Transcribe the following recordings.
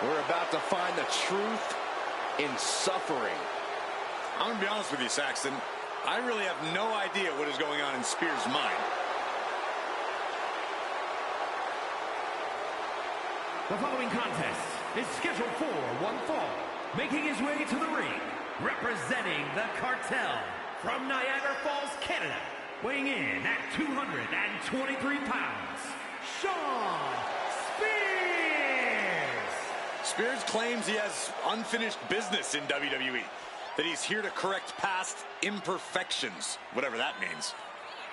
We're about to find the truth in suffering. I'm going to be honest with you, Saxton. I really have no idea what is going on in Spears' mind. The following contest is scheduled for one fall. Making his way to the ring, representing the cartel from Niagara Falls, Canada, weighing in at 223 pounds, Shawn Spears! Spears claims he has unfinished business in WWE, that he's here to correct past imperfections, whatever that means.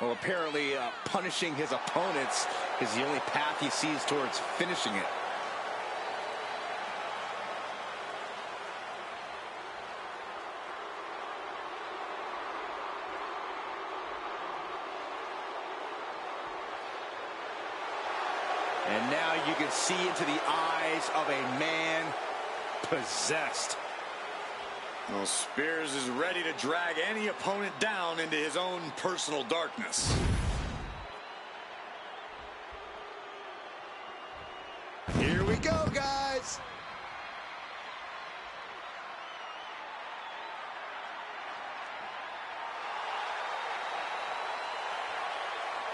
Well, apparently punishing his opponents is the only path he sees towards finishing it. And now you can see into the eyes of a man possessed. Well, Spears is ready to drag any opponent down into his own personal darkness. Here we go, guys.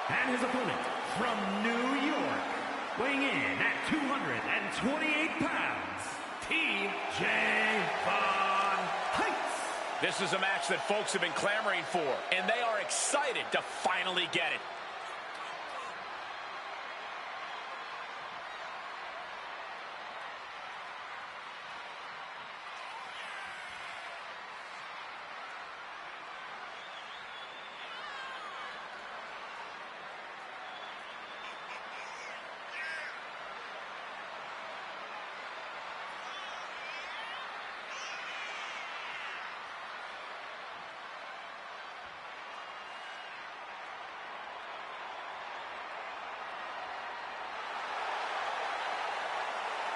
And his opponent from New York, weighing in at 228 pounds, TJ Heights. This is a match that folks have been clamoring for, and they are excited to finally get it.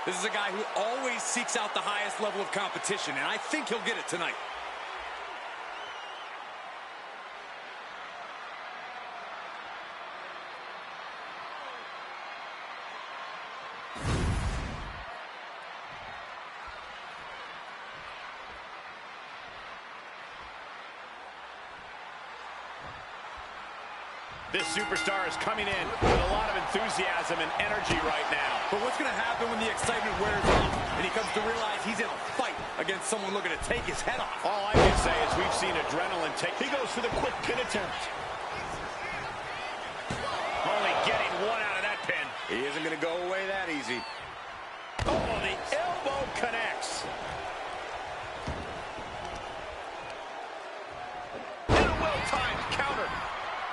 This is a guy who always seeks out the highest level of competition, and I think he'll get it tonight. This superstar is coming in with a lot of enthusiasm and energy right now. But what's going to happen when the excitement wears off and he comes to realize he's in a fight against someone looking to take his head off? All I can say is we've seen adrenaline take. He goes for the quick pin attempt. Only getting one out of that pin. He isn't going to go away that easy. Oh, the elbow connects. And a well-timed counter.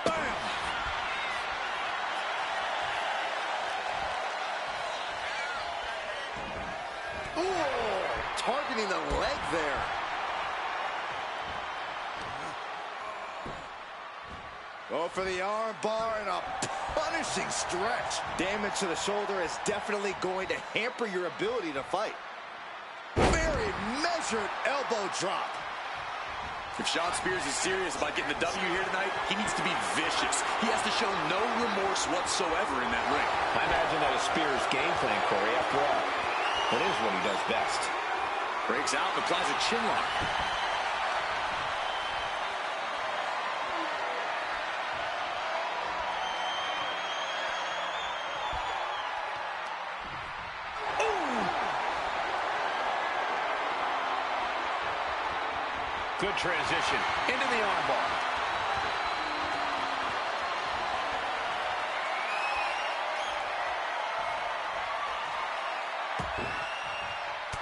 Bam! Oh, targeting the leg there. Go for the arm bar and a punishing stretch. Damage to the shoulder is definitely going to hamper your ability to fight. Very measured elbow drop. If Shawn Spears is serious about getting the W here tonight, he needs to be vicious. He has to show no remorse whatsoever in that ring. I imagine that is Spears' game plan, Corey. After all, it is what he does best. Breaks out and applies a chin lock. Good transition into the armbar.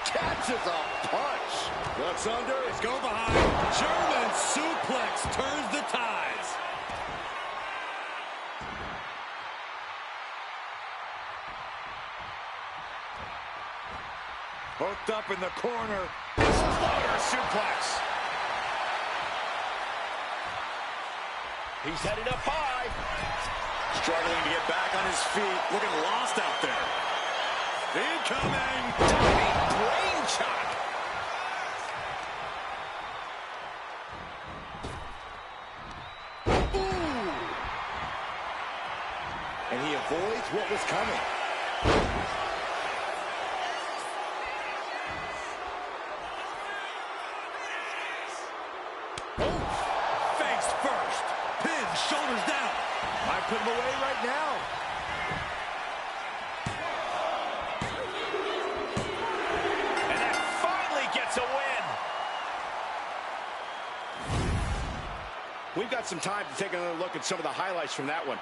Catches a punch. Looks under, he's going behind. German suplex turns the tides. Hooked up in the corner. Exploder suplex. He's headed up high. Struggling to get back on his feet. Looking lost out there. Incoming. Diving brain chop. Ooh. And he avoids what was coming. shoulders down. Might put him away right now. And that finally gets a win. We've got some time to take another look at some of the highlights from that one.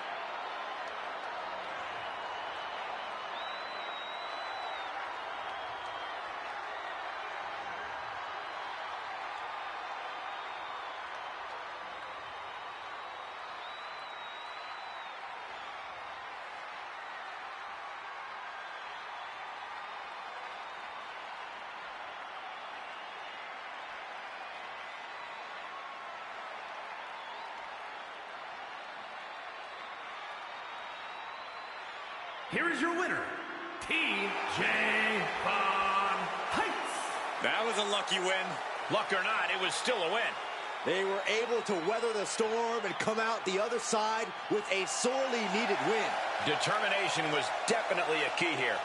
Here is your winner, TJ Heights. That was a lucky win. Luck or not, it was still a win. They were able to weather the storm and come out the other side with a sorely needed win. Determination was definitely a key here.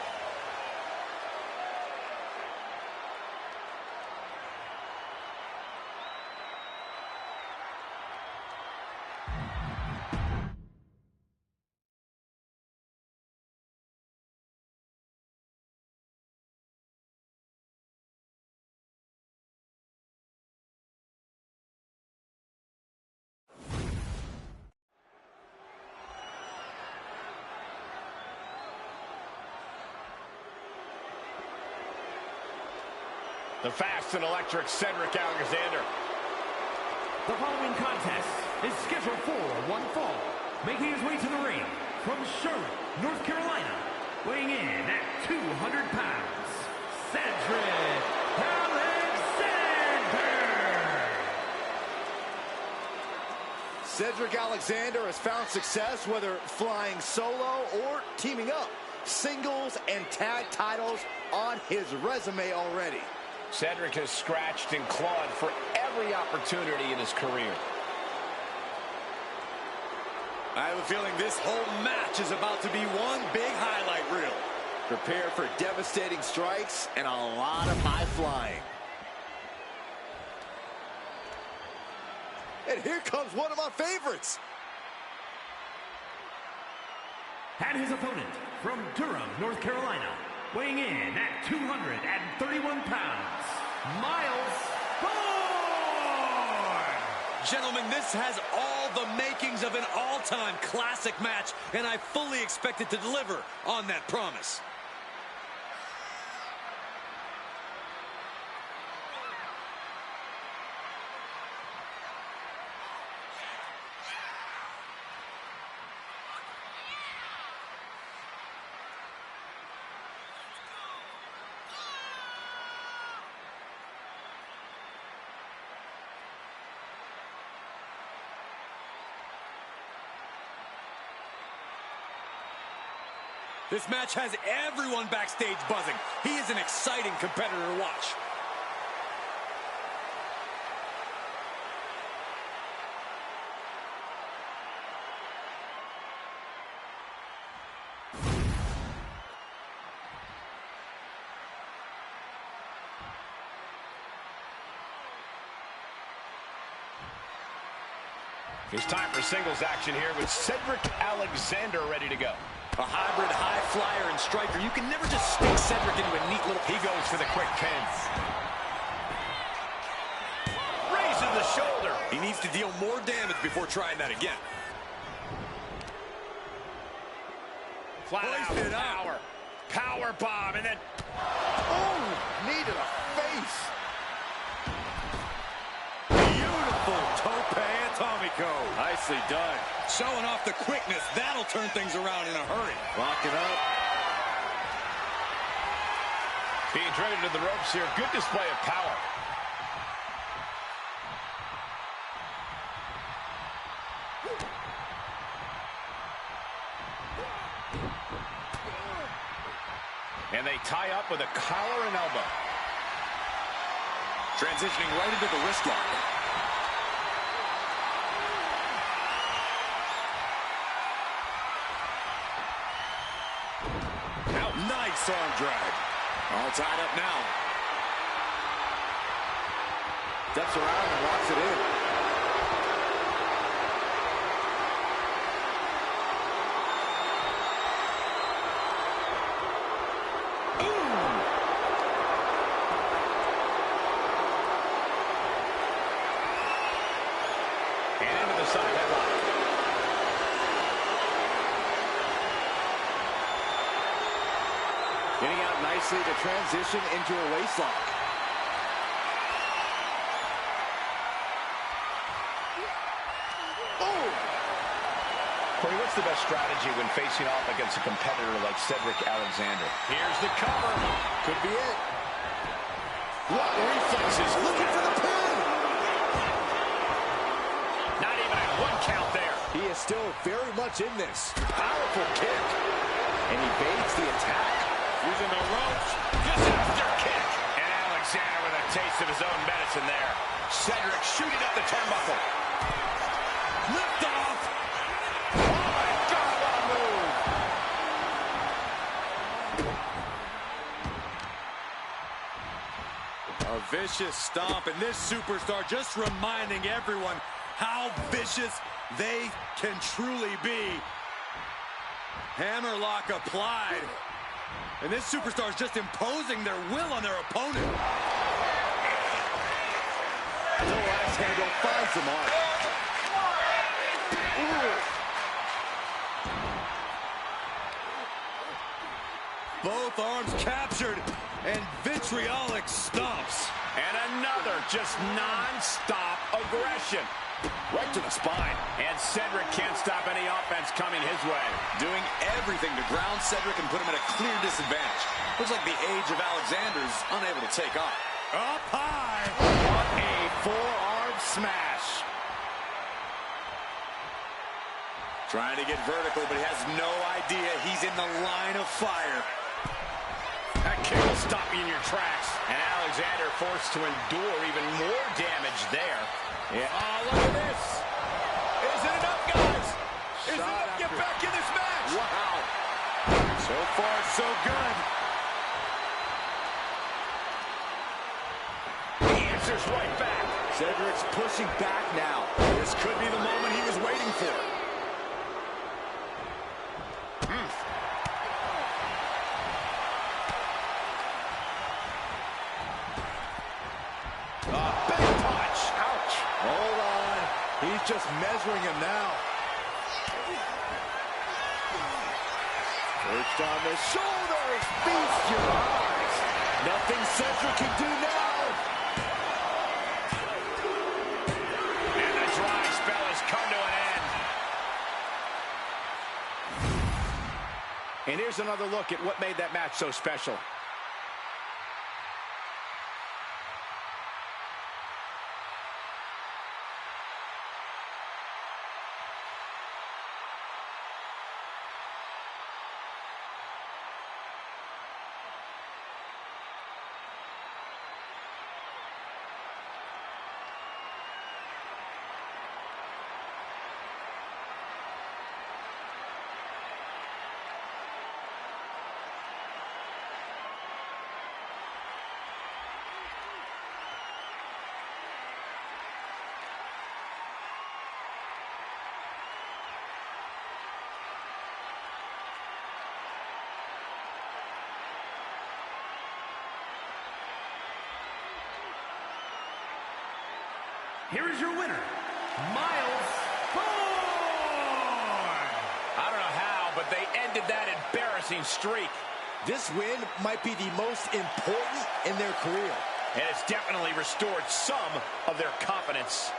The fast and electric Cedric Alexander. The following contest is scheduled for one fall. Making his way to the ring from Charlotte, North Carolina, weighing in at 200 pounds, Cedric Alexander. Cedric Alexander has found success whether flying solo or teaming up. Singles and tag titles on his resume already. Cedric has scratched and clawed for every opportunity in his career. I have a feeling this whole match is about to be one big highlight reel. Prepare for devastating strikes and a lot of high flying. And here comes one of my favorites. And his opponent from Durham, North Carolina, weighing in at 231 pounds, Miles Thorne. Gentlemen, this has all the makings of an all-time classic match, and I fully expect it to deliver on that promise. This match has everyone backstage buzzing. He is an exciting competitor to watch. It's time for singles action here with Cedric Alexander ready to go. A hybrid high flyer and striker. You can never just stick Cedric into a neat little... He goes for the quick pin. Raises the shoulder. He needs to deal more damage before trying that again. Flat out power. Power bomb, and then... Oh, knee to the face. Beautiful tope atomico. Nicely done. Showing off the quickness. That'll turn things around in a hurry. Locking up. Being traded to the ropes here. Good display of power. And they tie up with a collar and elbow. Transitioning right into the wrist lock. Nice arm drag. All tied up now. Steps around and locks it in. Getting out nicely to transition into a waistlock. Oh! Corey, what's the best strategy when facing off against a competitor like Cedric Alexander? Here's the cover. Could be it. What reflexes? Looking for the pin! Not even at 1 count there. He is still very much in this. Powerful kick. And he baits the attack. Using the ropes. Disaster kick. And Alexander with a taste of his own medicine there. Cedric shooting up the turnbuckle. Lift off. Oh my God, what a move. A vicious stomp, and this superstar just reminding everyone how vicious they can truly be. Hammerlock applied. And this superstar is just imposing their will on their opponent. No axe handle finds the mark. Both arms captured, and vitriolic stomps. And another just non-stop aggression. Right to the spine. And Cedric can't stop any offense coming his way. Doing everything to ground Cedric and put him at a clear disadvantage. Looks like the age of Alexander is unable to take off. Up high. What a forearm smash. Trying to get vertical, but he has no idea he's in the line of fire. That kick will stop you in your tracks. And Alexander forced to endure even more damage there. Yeah. Oh, look at this. Is it enough, guys? Is it enough to get back in this match? Wow. So far, so good. He answers right back. Cedric's pushing back now. This could be the moment he was waiting for. Big punch. Ouch. Hold on. He's just measuring him now. Perched on the shoulders. Feast your eyes. Nothing Cedric can do now. And the dry spell has come to an end. And here's another look at what made that match so special. Here is your winner, Miles Thorne. I don't know how, but they ended that embarrassing streak. This win might be the most important in their career. And it's definitely restored some of their confidence.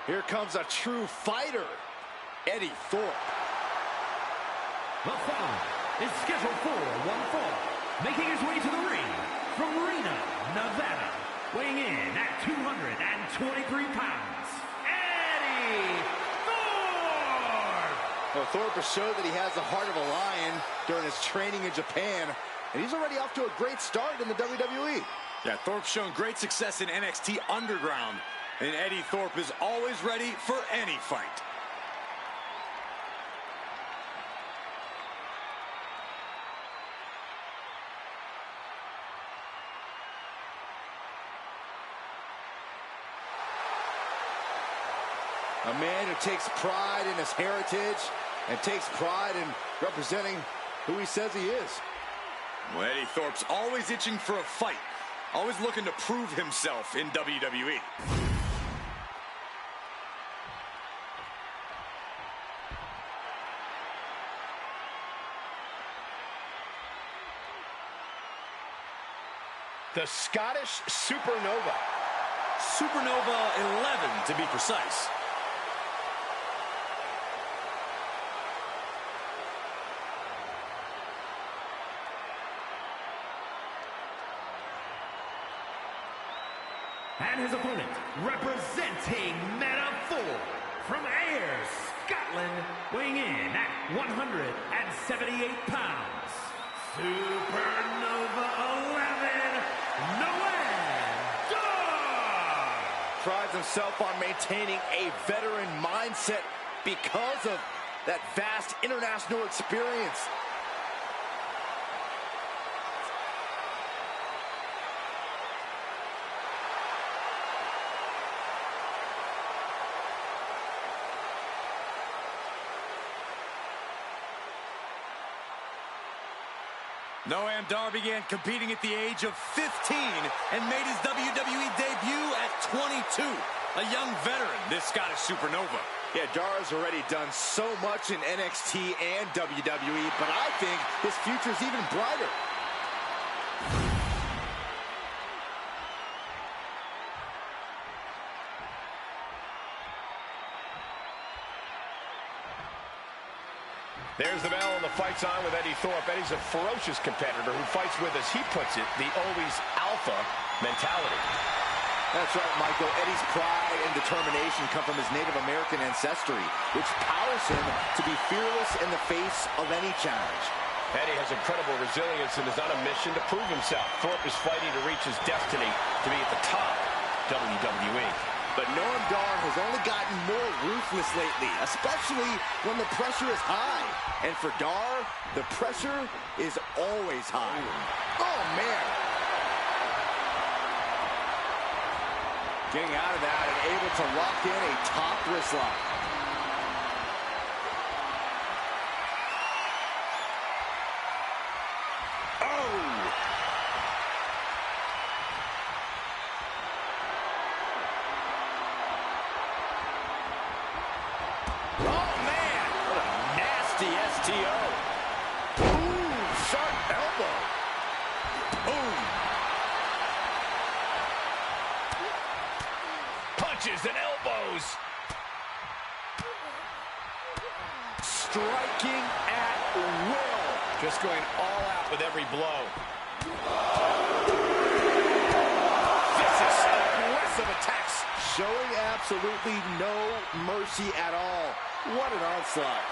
Here comes a true fighter, Eddie Thorpe. The following is scheduled for one fall, making his way to the ring from Reno, Nevada, weighing in at 223 pounds, Eddie Thorpe! Well, Thorpe has showed that he has the heart of a lion during his training in Japan, and he's already off to a great start in the WWE. Yeah, Thorpe's shown great success in NXT Underground. And Eddie Thorpe is always ready for any fight. A man who takes pride in his heritage and takes pride in representing who he says he is. Well, Eddie Thorpe's always itching for a fight, always looking to prove himself in WWE. The Scottish Supernova. Supernova 11 to be precise. And his opponent, representing Men of 4, from Ayr, Scotland, weighing in at 178 pounds, Supernova 11, Noam Dar! Prides himself on maintaining a veteran mindset because of that vast international experience. Noam Dar began competing at the age of 15 and made his WWE debut at 22. A young veteran, this Scottish Supernova. Yeah, Dar's already done so much in NXT and WWE, but I think his future's even brighter. There's the bell and the fight's on with Eddie Thorpe. Eddie's a ferocious competitor who fights with, as he puts it, the always alpha mentality. That's right, Michael. Eddie's pride and determination come from his Native American ancestry, which powers him to be fearless in the face of any challenge. Eddie has incredible resilience and is on a mission to prove himself. Thorpe is fighting to reach his destiny to be at the top of WWE. But Noam Dar has only gotten more ruthless lately, especially when the pressure is high. And for Dar, the pressure is always high. Oh, man. Getting out of that and able to lock in a top wrist lock. Punches and elbows. Striking at will. Just going all out with every blow. Vicious, aggressive attacks. Showing absolutely no mercy at all. What an onslaught.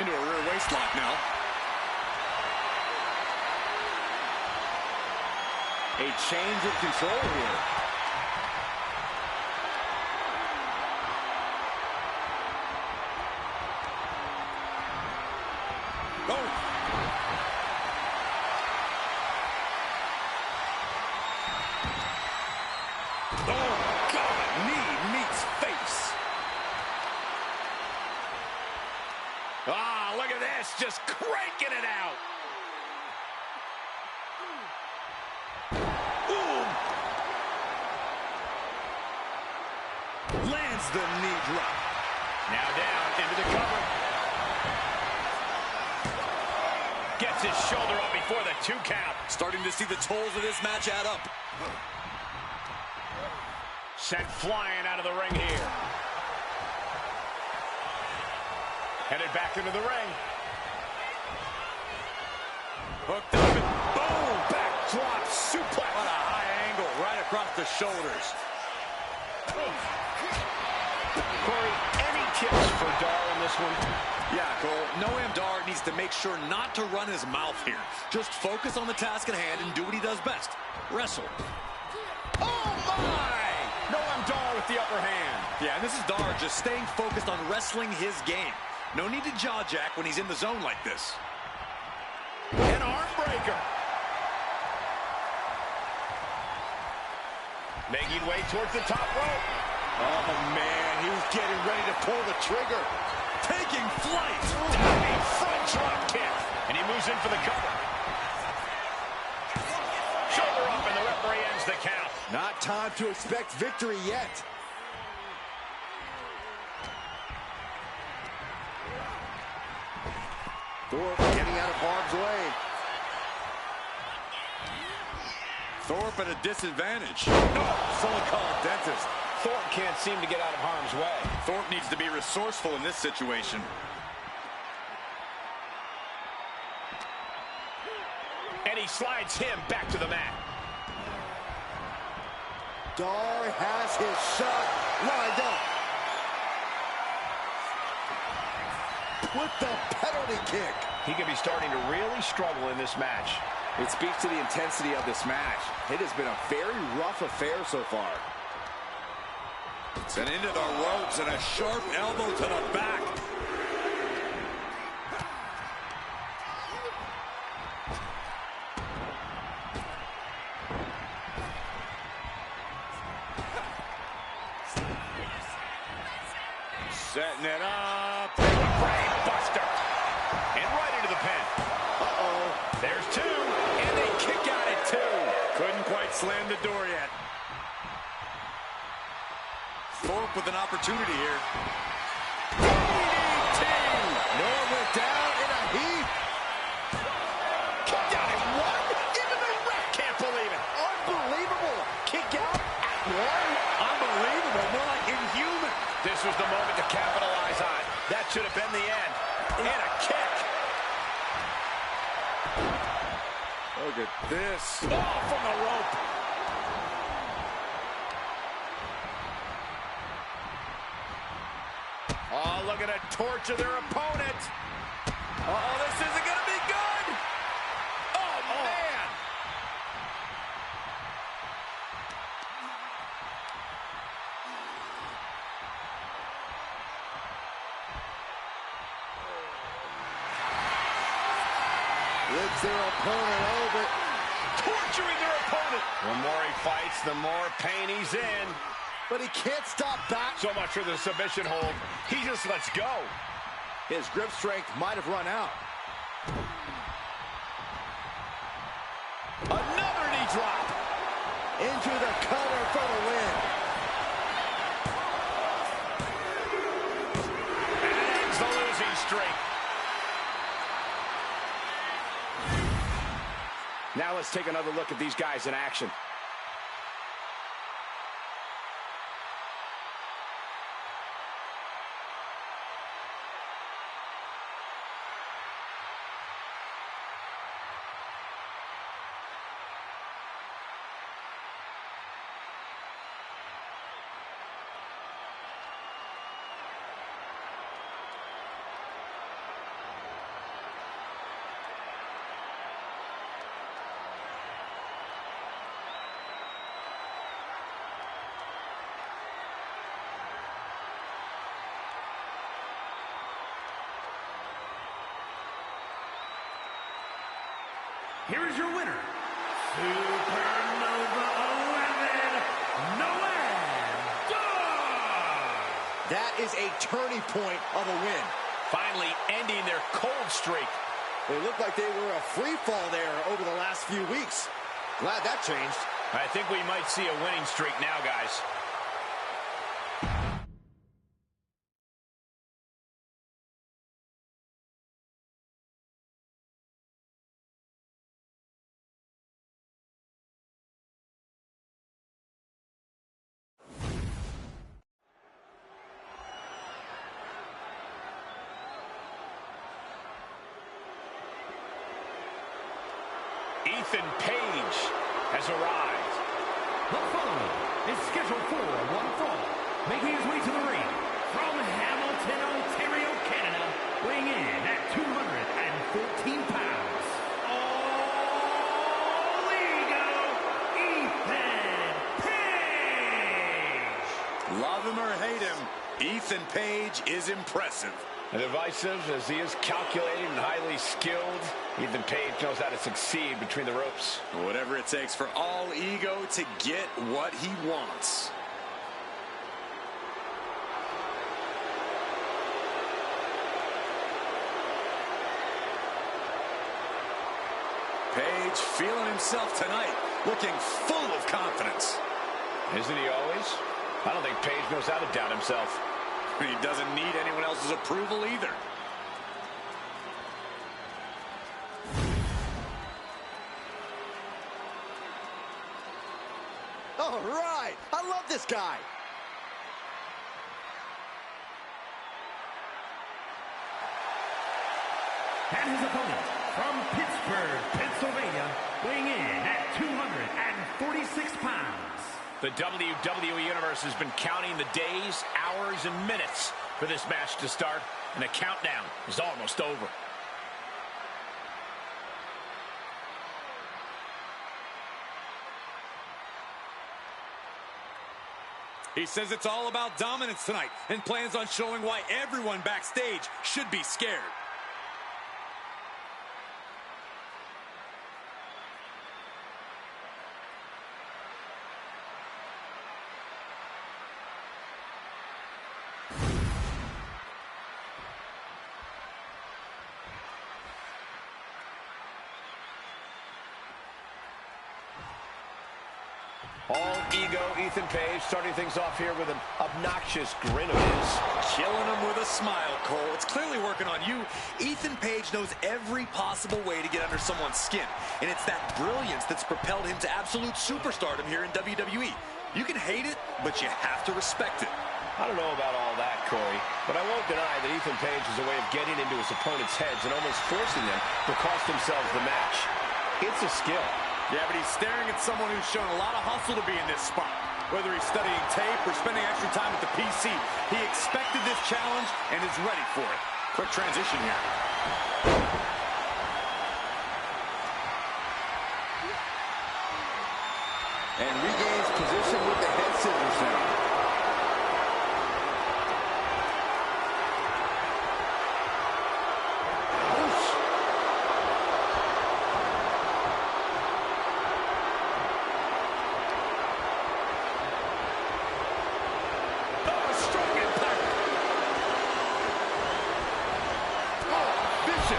Into a rear waist lock now. A change of control here. Oh! Oh, God! Knee meets face. Ah, look at this. Just cranking it out. Lands the knee drop. Now down into the cover. Gets his shoulder up before the 2 count. Starting to see the tolls of this match add up. Sent flying out of the ring here. Headed back into the ring. Hooked up and boom! Backdrop suplex. What a high angle right across the shoulders. Corey, any tips for Dar in this one? Yeah, Cole. Noam Dar needs to make sure not to run his mouth here. Just focus on the task at hand and do what he does best. Wrestle. Oh, my! Noam Dar with the upper hand. Yeah, and this is Dar just staying focused on wrestling his game. No need to jaw jack when he's in the zone like this. An arm breaker. Making way towards the top rope. Oh, man, he's getting ready to pull the trigger. Taking flight. Diving front drop kick. And he moves in for the cover. Shoulder up, and the referee ends the count. Not time to expect victory yet. Thorpe getting out of harm's way. Thorpe at a disadvantage. Oh, someone call a dentist. Thorpe can't seem to get out of harm's way. Thorpe needs to be resourceful in this situation. And he slides him back to the mat. Dar has his shot lined up. With the penalty kick. He could be starting to really struggle in this match. It speaks to the intensity of this match. It has been a very rough affair so far. Sent into the ropes and a sharp elbow to the back. Setting it up. Brain buster. And right into the pin. Uh-oh. There's two. And they kick out at two. Couldn't quite slam the door yet. Thorpe with an opportunity here. DDT. Noah went down in a heap. Kicked out at one. Even the ref can't believe it. Unbelievable. Kick out at one. Unbelievable. More like inhuman. This was the moment to capitalize on. That should have been the end. And a kick. Look at this. Oh, from the rope. Oh, look at it. Torture their opponent. Uh-oh, this isn't going to be good. Oh, man. Flips their opponent over. Torturing their opponent. The more he fights, the more pain he's in. But he can't stop back. So much for the submission hold. He just lets go. His grip strength might have run out. Another knee drop. Into the cover for the win. And ends the losing streak. Now let's take another look at these guys in action. Here is your winner, Supernova 11, Noam Dar. That is a turning point of a win. Finally ending their cold streak. It looked like they were a free fall there over the last few weeks. Glad that changed. I think we might see a winning streak now, guys. Ethan Page has arrived. The following is scheduled for one fall, making his way to the ring from Hamilton, Ontario, Canada, weighing in at 214 pounds. All ego, Ethan Page. Love him or hate him, Ethan Page is impressive. And divisive as he is calculated and highly skilled, Ethan Page knows how to succeed between the ropes. Whatever it takes for all ego to get what he wants. Page feeling himself tonight, looking full of confidence. Isn't he always? I don't think Page knows how to doubt himself. He doesn't need anyone else's approval either. All right, I love this guy. And his opponent from Pittsburgh, Pennsylvania, weighing in at 246 pounds. The WWE Universe has been counting the days, hours, and minutes for this match to start, and the countdown is almost over. He says it's all about dominance tonight and plans on showing why everyone backstage should be scared. All ego, Ethan Page, starting things off here with an obnoxious grin of his. Killing him with a smile, Cole. It's clearly working on you. Ethan Page knows every possible way to get under someone's skin, and it's that brilliance that's propelled him to absolute superstardom here in WWE. You can hate it, but you have to respect it. I don't know about all that, Corey, but I won't deny that Ethan Page is a way of getting into his opponent's heads and almost forcing them to cost themselves the match. It's a skill. Yeah, but he's staring at someone who's shown a lot of hustle to be in this spot. Whether he's studying tape or spending extra time at the PC, he expected this challenge and is ready for it. Quick transition here. And regains position with the head scissors now.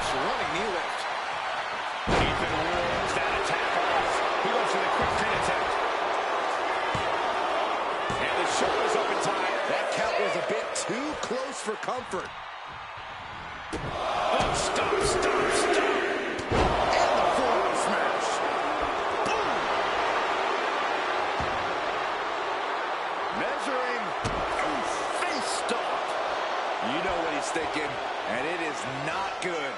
Running knee lift. Ethan rules that attack off. He goes for the quick pin attempt. And the shoulders up in time. That count was a bit too close for comfort. Oh, stop. And the forearm smash. Boom. Measuring. Oof. Face stop. You know what he's thinking, and it is not good.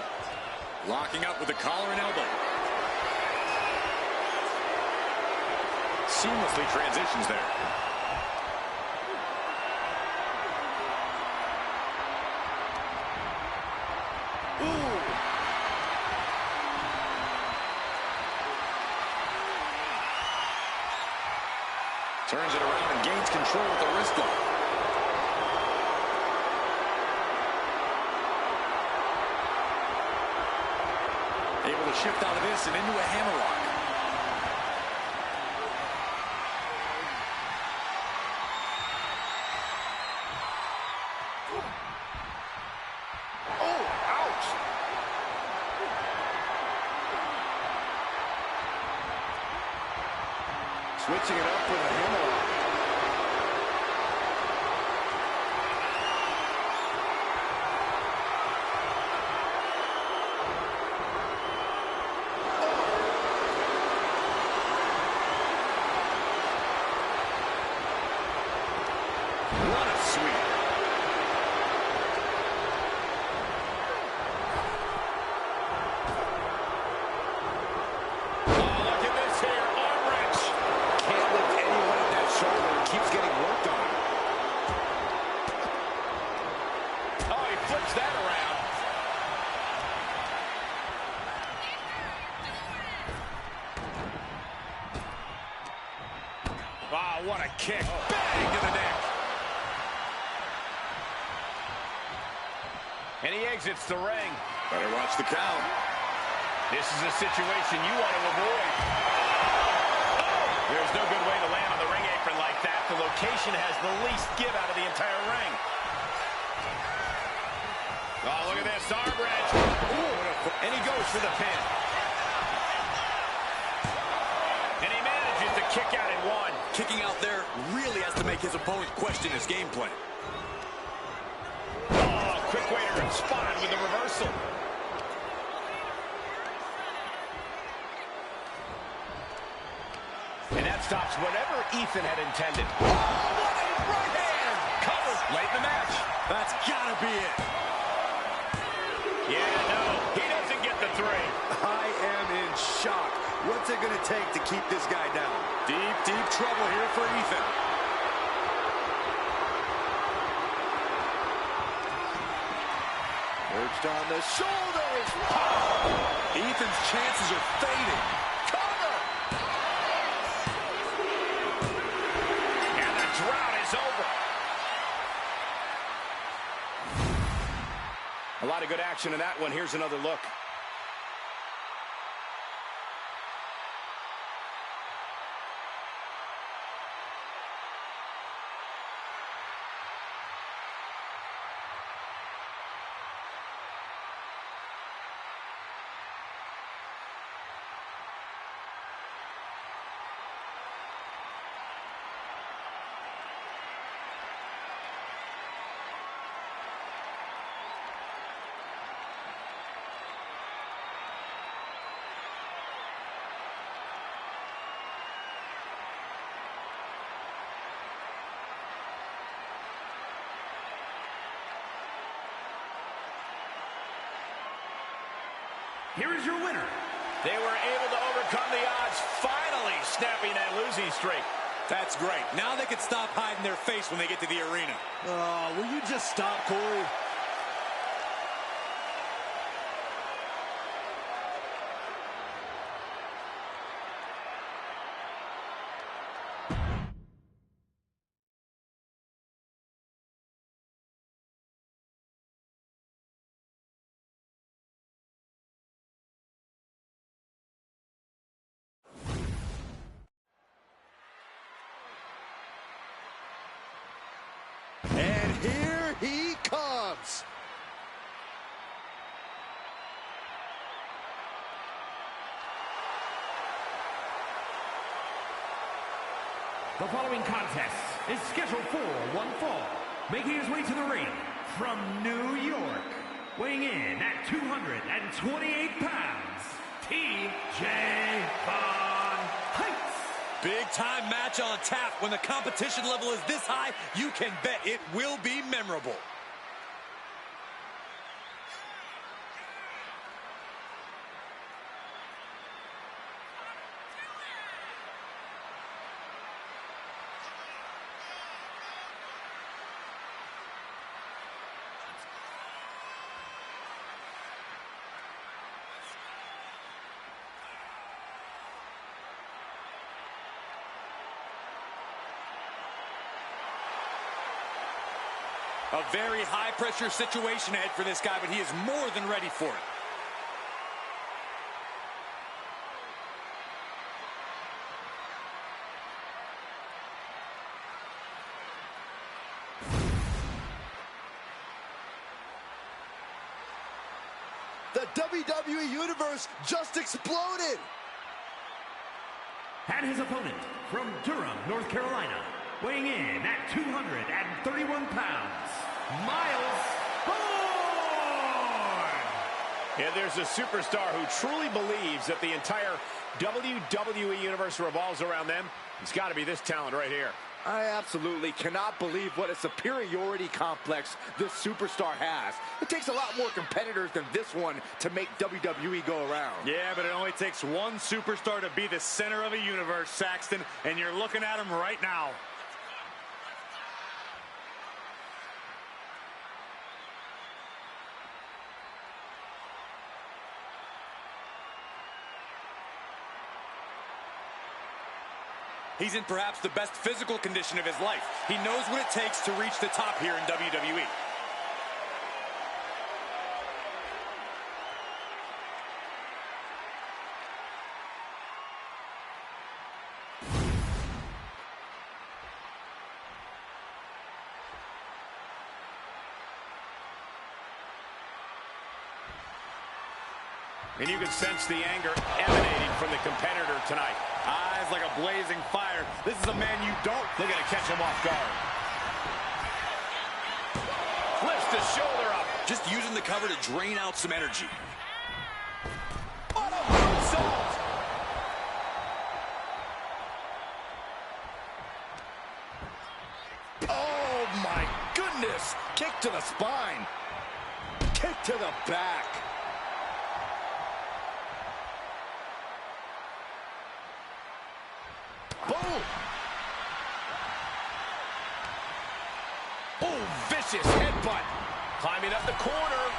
Locking up with the collar and elbow. Seamlessly transitions there. Ooh. Turns it around and gains control with the wrist lock. Able to shift out of this and into a hammerlock. Oh, ouch. Switching it up with a hammerlock. What a sweep. Oh, look at this here. Arm wrench. Can't lift anyone at that shoulder. Keeps getting worked on. Oh, he flips that around. Wow, what a kick. Bang to the neck. And he exits the ring. Better watch the count. This is a situation you want to avoid. Oh! There's no good way to land on the ring apron like that. The location has the least give out of the entire ring. Oh, look at this. Arm wrench. Ooh. And he goes for the pin. And he manages to kick out at one. Kicking out there really has to make his opponent question his game plan. Oh, quick way to respond with the reversal. And that stops whatever Ethan had intended. Oh, what a right hand! Cover late in the match. That's gotta be it. Yeah, no, he doesn't get the 3. I am in shock. What's it going to take to keep this guy down? Deep, deep trouble here for Ethan. Perched on the shoulders. Ethan's chances are fading. Cover! And the drought is over. A lot of good action in that one. Here's another look. Here is your winner. They were able to overcome the odds, finally snapping that losing streak. That's great. Now they can stop hiding their face when they get to the arena. Oh, will you just stop, Corey? And here he comes. The following contest is scheduled for one fall. Making his way to the ring from New York, weighing in at 228 pounds, TJ Heights. Big time match on tap. When the competition level is this high, you can bet it will be memorable. A very high-pressure situation ahead for this guy, but he is more than ready for it. The WWE Universe just exploded. And his opponent from Durham, North Carolina, weighing in at 231 pounds, Miles Bourne! Yeah, there's a superstar who truly believes that the entire WWE Universe revolves around them. It's got to be this talent right here. I absolutely cannot believe what a superiority complex this superstar has. It takes a lot more competitors than this one to make WWE go around. Yeah, but it only takes one superstar to be the center of a universe, Saxton, and you're looking at him right now. He's in perhaps the best physical condition of his life. He knows what it takes to reach the top here in WWE. And you can sense the anger emanating from the competitor tonight. Eyes like a blazing fire. This is a man you don't... Looking to catch him off guard. Lifts the shoulder up. Just using the cover to drain out some energy. Oh, moonsault! Oh, my goodness. Kick to the spine. Kick to the back. Boom. Oh, vicious headbutt. Climbing up the corner.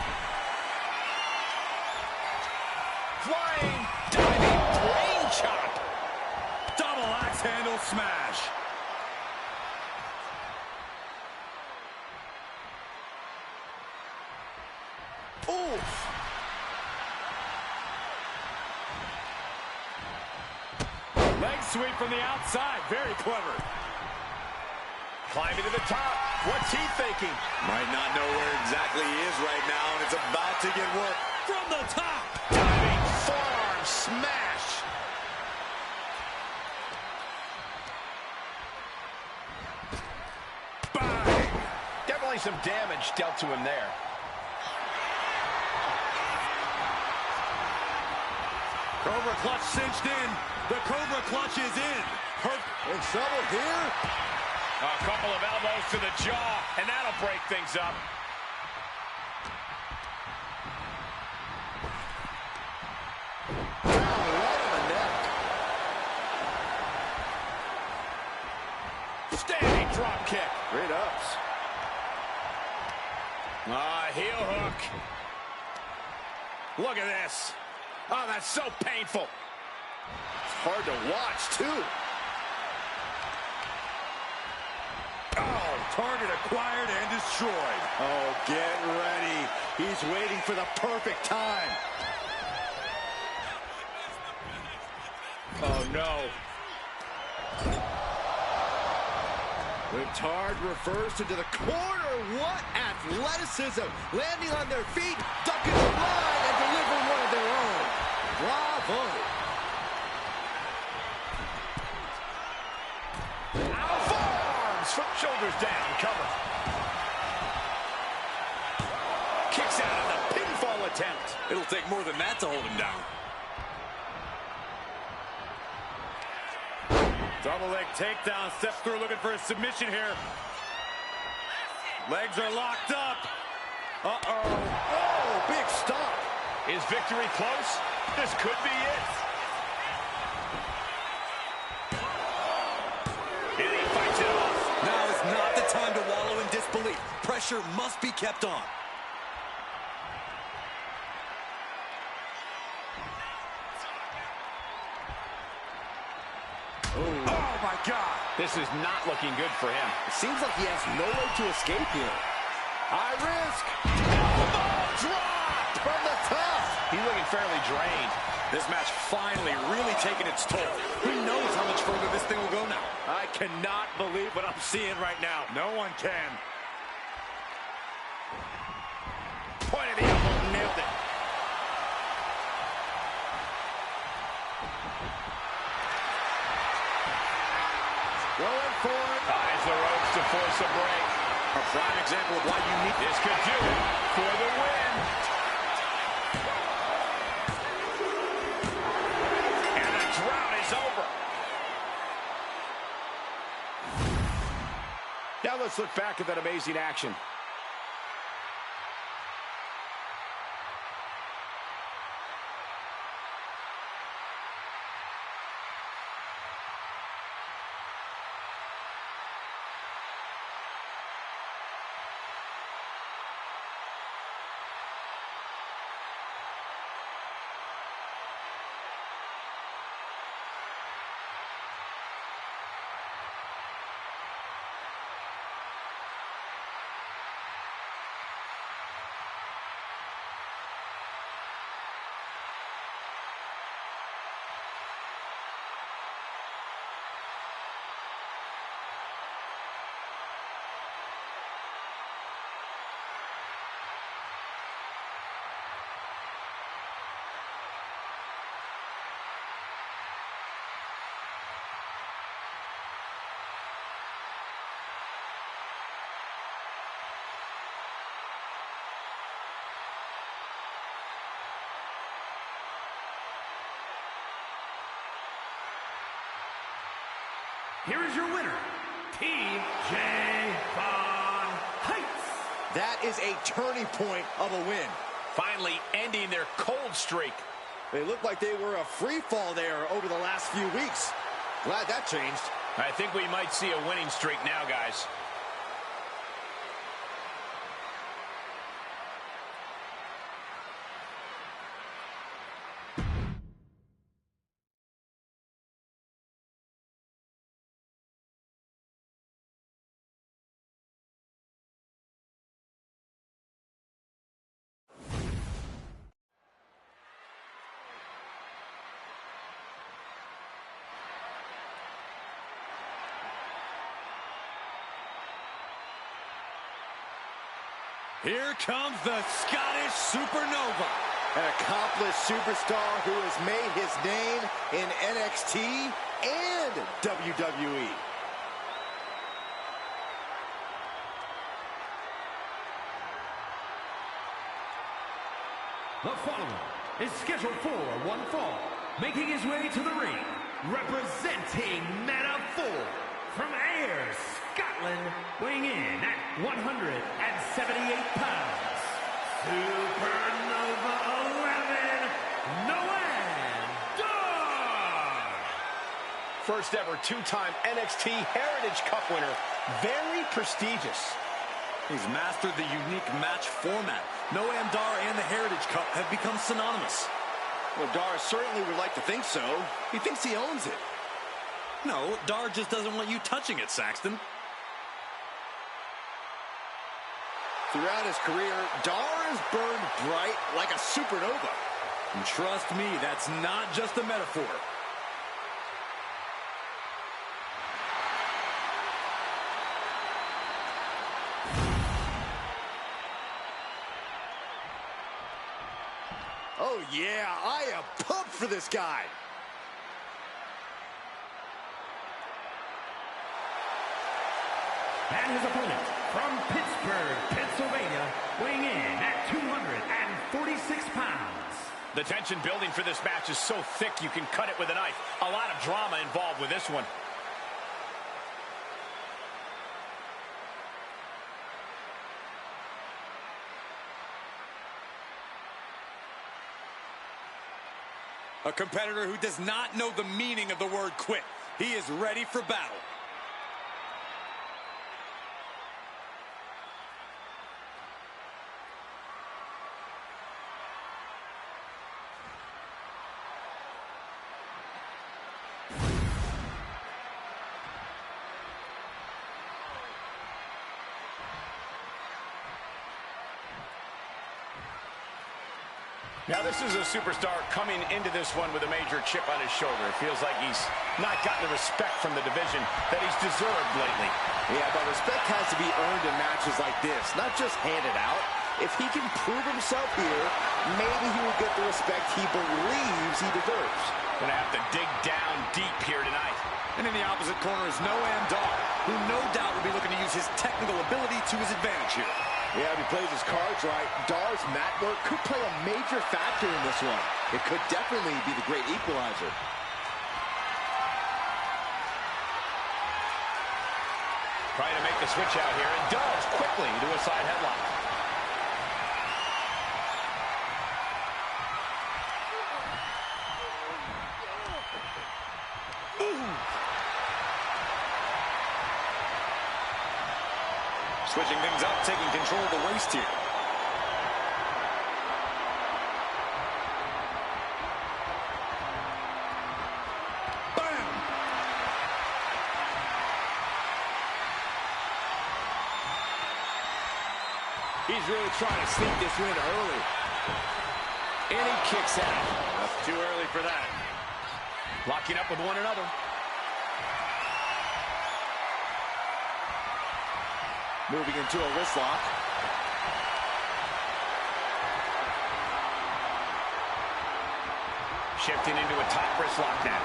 Flying, diving, brain chop. Double axe handle smash. Oof. Leg sweep from the outside. Very clever. Climbing to the top. What's he thinking? Might not know where exactly he is right now, and it's about to get work. From the top. Diving forearm smash. Bang. Definitely some damage dealt to him there. Cobra clutch cinched in. The Cobra clutch is in. In trouble here. A couple of elbows to the jaw, and that'll break things up. Down right on the neck. Standing drop kick. Great ups. Heel hook. Look at this. Oh, that's so painful. It's hard to watch, too. Oh, target acquired and destroyed. Oh, get ready. He's waiting for the perfect time. Oh, no. Ricard reversed into the corner. What athleticism. Landing on their feet, ducking the line, and delivering one of their own. Bravo. Forearms from shoulders down. Cover. Kicks out of the pinfall attempt. It'll take more than that to hold him down. Double leg takedown. Steps through looking for a submission here. Legs are locked up. Uh-oh. Oh, big stop. Is victory close? This could be it. And he fights it off. Now is not the time to wallow in disbelief. Pressure must be kept on. Oh, my God. This is not looking good for him. It seems like he has no way to escape here. High risk. Elbow drop. From the top. He's looking fairly drained. This match finally really taking its toll. Who knows how much further this thing will go now? I cannot believe what I'm seeing right now. No one can. Point of the elbow, nailed it. Going for it. Ties the ropes to force a break. A prime example of why you need This could do it for the win. And the drought is over. Now let's look back at that amazing action. here is your winner, TJ Von Heights. That is a turning point of a win. Finally ending their cold streak. They looked like they were a free fall there over the last few weeks. Glad that changed. I think we might see a winning streak now, guys. Here comes the Scottish Supernova. An accomplished superstar who has made his name in NXT and WWE. The following is scheduled for one fall, making his way to the ring, representing Meta 4 from Ayr, Scotland, weighing in at 178 pounds, Supernova 11, Noam Dar. First ever two-time NXT Heritage Cup winner. Very prestigious. He's mastered the unique match format. Noam Dar and the Heritage Cup have become synonymous. Well, Dar certainly would like to think so. He thinks he owns it. No, Dar just doesn't want you touching it, Saxton. Throughout his career, Dar has burned bright like a supernova. And trust me, that's not just a metaphor. Oh yeah, I am pumped for this guy. And his opponent from Pittsburgh, Pennsylvania, weighing in at 246 pounds. The tension building for this match is so thick you can cut it with a knife. A lot of drama involved with this one. A competitor who does not know the meaning of the word quit. He is ready for battle. Now, this is a superstar coming into this one with a major chip on his shoulder. It feels like he's not gotten the respect from the division that he's deserved lately. Yeah, but respect has to be earned in matches like this, not just handed out. If he can prove himself here, maybe he will get the respect he believes he deserves. Gonna have to dig down deep here tonight. And in the opposite corner is Noam Dar, who no doubt will be looking to use his technical ability to his advantage here. Yeah, if he plays his cards right, Dar's mat work could play a major factor in this one. It could definitely be the great equalizer. Trying to make the switch out here, and does quickly into a side headlock. Switching things up, taking control of the waist here. Bam! He's really trying to sneak this win early. And he kicks out. That's too early for that. Locking up with one another. Moving into a wrist lock. Shifting into a top wrist lock now.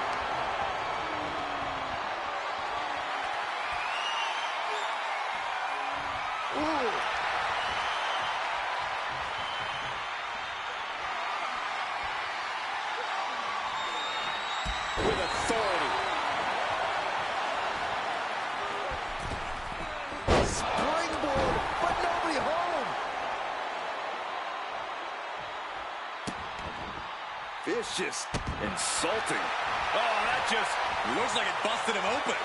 Ooh. With authority. Vicious. Insulting. Oh, that just looks like it busted him open.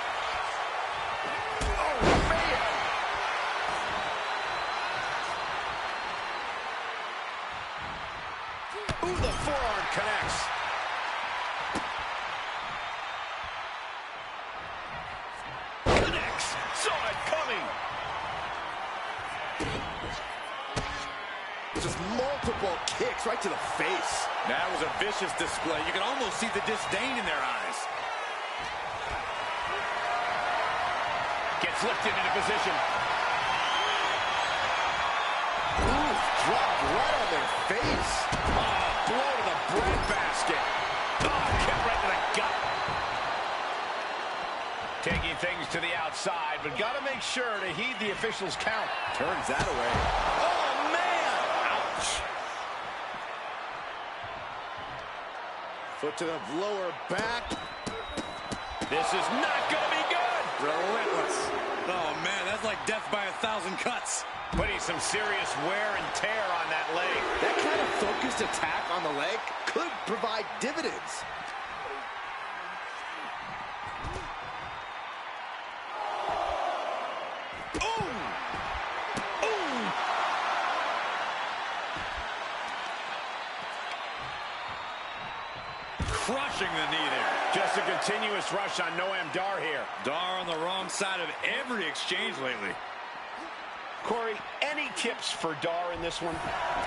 Oh, man. Ooh, the forearm connects. Connects. Saw it coming. Just multiple kicks right to the face. That was a vicious display. You can almost see the disdain in their eyes. Gets lifted into position. Ooh, drop right on their face. Oh, blow to the breadbasket. Oh, kick right to the gut. Taking things to the outside, but got to make sure to heed the official's count. Turns that away. Oh, man. Ouch. Foot to the lower back. This is not going to be good. Relentless. Oh, man, that's like death by 1,000 cuts. Putting some serious wear and tear on that leg. That kind of focused attack on the leg could provide dividends. Crushing the knee there. Just a continuous rush on Noam Dar here. Dar on the wrong side of every exchange lately. Corey, any tips for Dar in this one?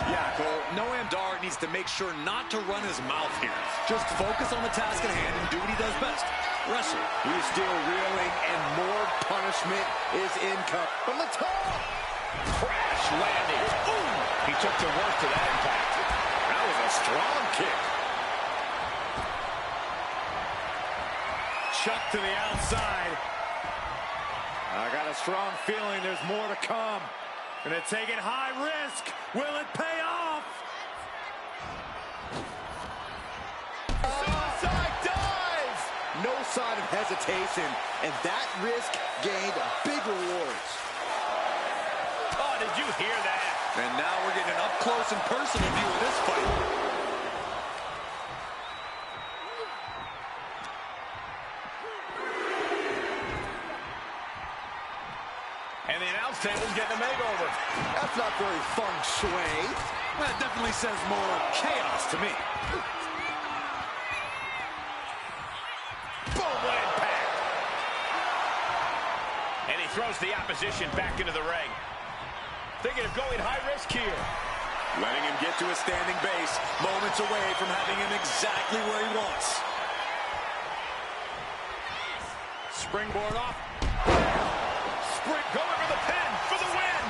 Yeah, Cole, Noam Dar needs to make sure not to run his mouth here. Just focus on the task at hand and do what he does best. Wrestle. He's still reeling, and more punishment is incoming. From the top! Crash landing. Ooh, he took the worst of that impact. That was a strong kick. Chuck to the outside. I got a strong feeling there's more to come. Gonna take it high risk. Will it pay off? Suicide dives! No sign of hesitation, and that risk gained big rewards. Oh, did you hear that? And now we're getting an up-close and personal view of this fight. And the announce table's getting a makeover. That's not very feng shui. That definitely says more chaos to me. Boom, what impact. And he throws the opposition back into the ring. Thinking of going high risk here. Letting him get to a standing base, moments away from having him exactly where he wants. Springboard off. Going for the pin for the win.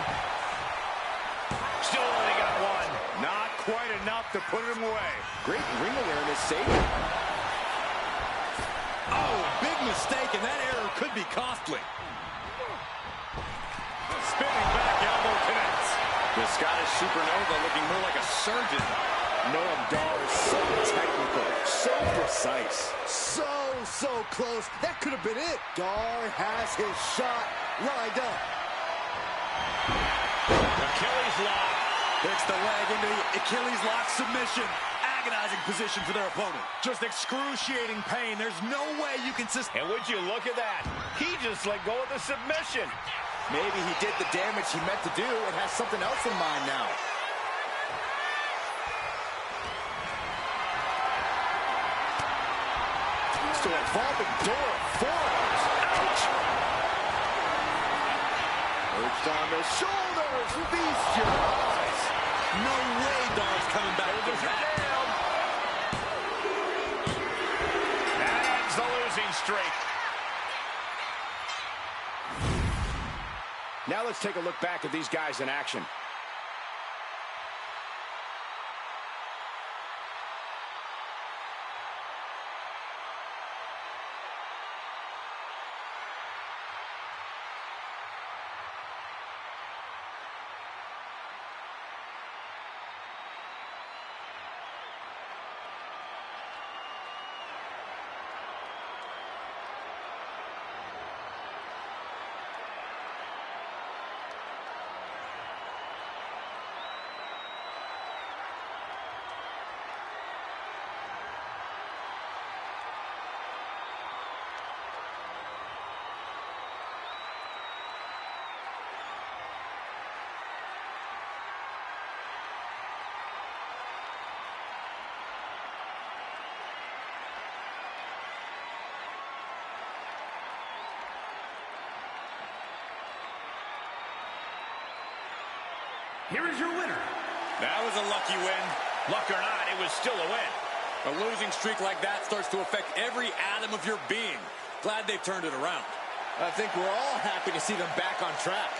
Still only got one. Not quite enough to put him away. Great ring awareness saving. Oh, big mistake, and that error could be costly. Spinning back elbow connects. The Scottish Supernova looking more like a surgeon. Noam Dar is so technical, so precise, so close. That could have been it. Dar has his shot lined up. Achilles lock. Hits the leg into the Achilles lock submission. Agonizing position for their opponent. Just excruciating pain. There's no way you can And would you look at that? He just let go of the submission. Maybe he did the damage he meant to do and has something else in mind now. To evolving door forearms. Ouch. Perched on the shoulders. Feast your eyes. No way Dar's coming back from that. That ends the losing streak. Now let's take a look back at these guys in action. here is your winner. That was a lucky win. Luck or not, it was still a win. A losing streak like that starts to affect every atom of your being. Glad they've turned it around. I think we're all happy to see them back on track.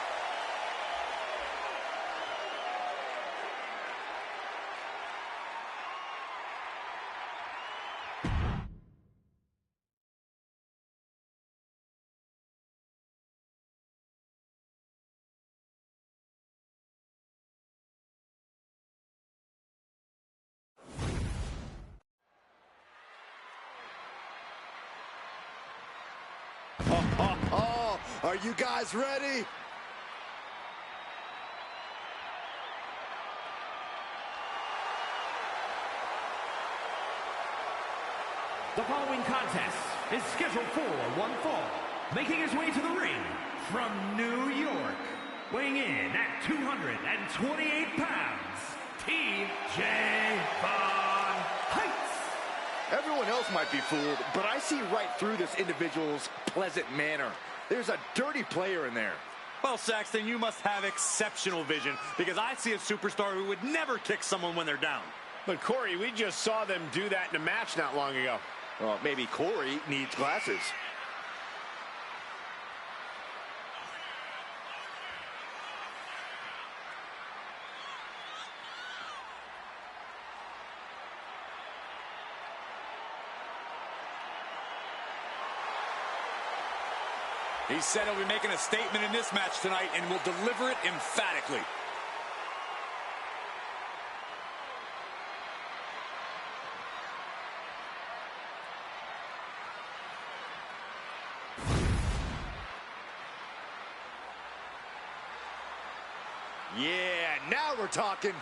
Are you guys ready? The following contest is scheduled for one fall. Making his way to the ring from New York, weighing in at 228 pounds, TJ Von Heights. Everyone else might be fooled, but I see right through this individual's pleasant manner. There's a dirty player in there. Well, Saxton, you must have exceptional vision, because I see a superstar who would never kick someone when they're down. But Corey, we just saw them do that in a match not long ago. Well, maybe Corey needs glasses. He said he'll be making a statement in this match tonight and will deliver it emphatically. Yeah, now we're talking.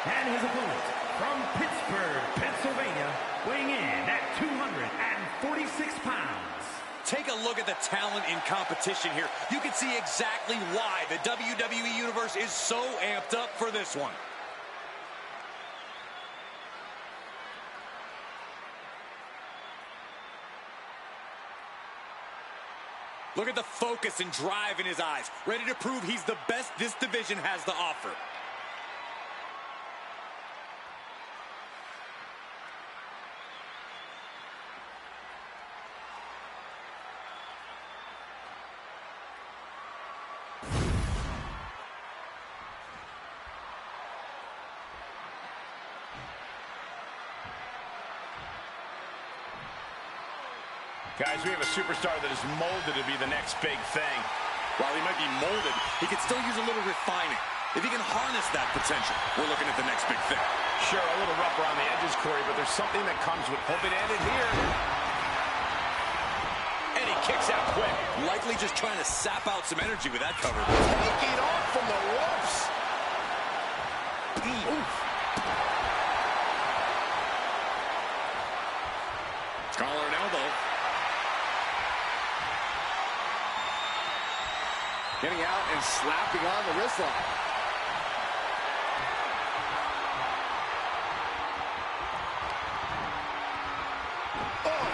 And his opponent from Pittsburgh, Pennsylvania, weighing in at 246 pounds. Take a look at the talent in competition here. You can see exactly why the WWE Universe is so amped up for this one. Look at the focus and drive in his eyes, ready to prove he's the best this division has to offer. Guys, we have a superstar that is molded to be the next big thing. While he might be molded, he could still use a little refining. If he can harness that potential, we're looking at the next big thing. Sure, a little rough around the edges, Corey, but there's something that comes with hoping to end it here. And he kicks out quick. Likely just trying to sap out some energy with that cover. Taking off from the ropes. Oof. Collar and elbow. Getting out and slapping on the wrist lock. Oh.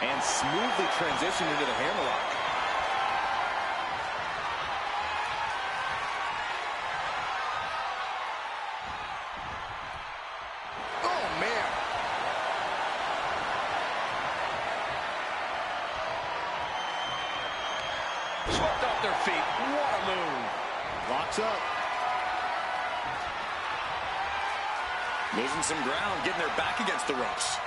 And smoothly transitioned into the hammerlock. Swept off their feet. What a move. Locks up. Losing some ground, getting their back against the ropes.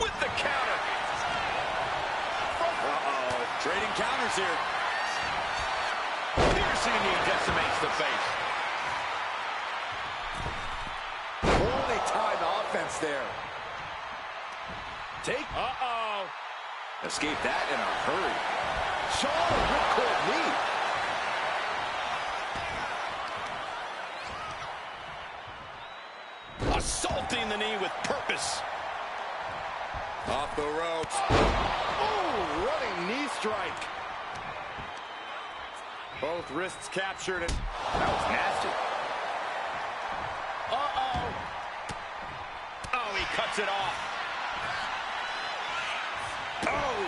With the counter. Uh-oh. Trading counters here. Piercing knee decimates the face. Holy time offense there. Take. Uh-oh. Escape that in a hurry. Solid ripcord knee. Assaulting the knee with purpose. Off the ropes. Oh, running knee strike. Both wrists captured, and that was nasty. Uh-oh. Oh, he cuts it off. Oh!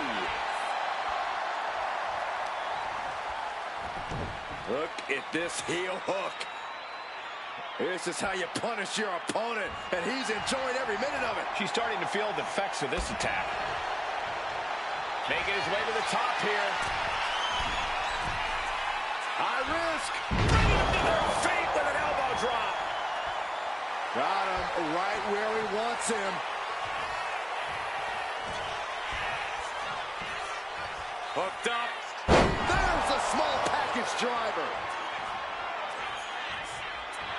Look at this heel hook. This is how you punish your opponent, and he's enjoying every minute of it. She's starting to feel the effects of this attack. Making his way to the top here. High risk. Bringing him to their feet with an elbow drop. Got him right where he wants him. Hooked up. There's a small package driver.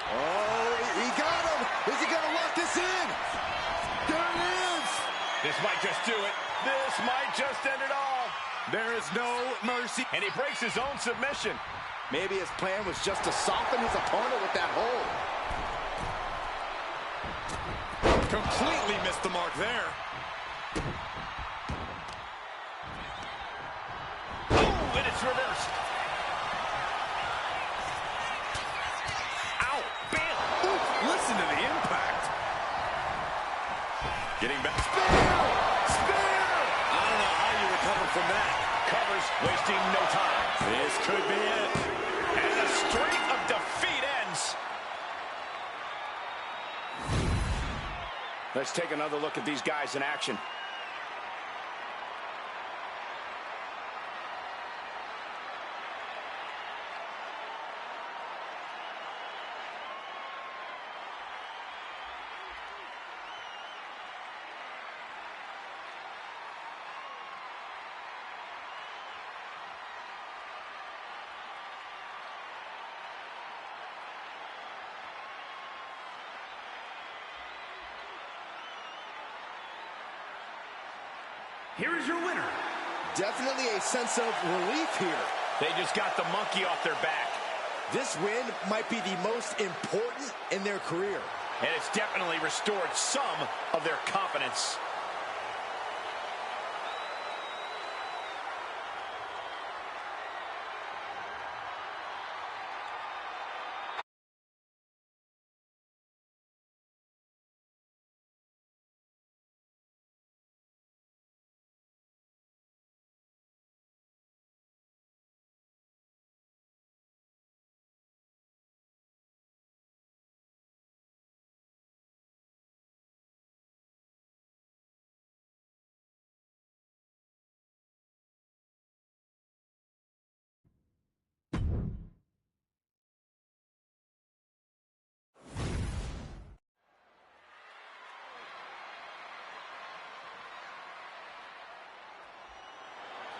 Oh, he got him. Is he going to lock this in? There it is. This might just do it. This might just end it all. There is no mercy. And he breaks his own submission. Maybe his plan was just to soften his opponent with that hold. Completely missed the mark there. Oh, and it's reversed. Ow, bam. Ooh, listen to the impact. Getting back. Spear! I don't know how you recover from that. Covers, wasting no time. This could be it. And the streak of defeat ends. Let's take another look at these guys in action. Here is your winner. Definitely a sense of relief here. They just got the monkey off their back. This win might be the most important in their career. And it's definitely restored some of their confidence.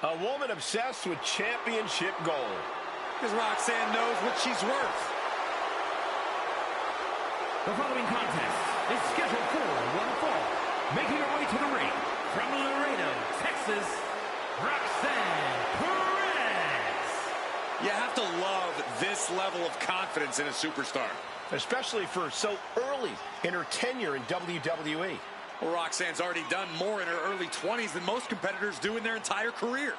A woman obsessed with championship gold. Because Roxanne knows what she's worth. The following contest is scheduled for one fall. Making her way to the ring from Laredo, Texas, Roxanne Perez. You have to love this level of confidence in a superstar. Especially for so early in her tenure in WWE. Well, Roxanne's already done more in her early 20s than most competitors do in their entire career.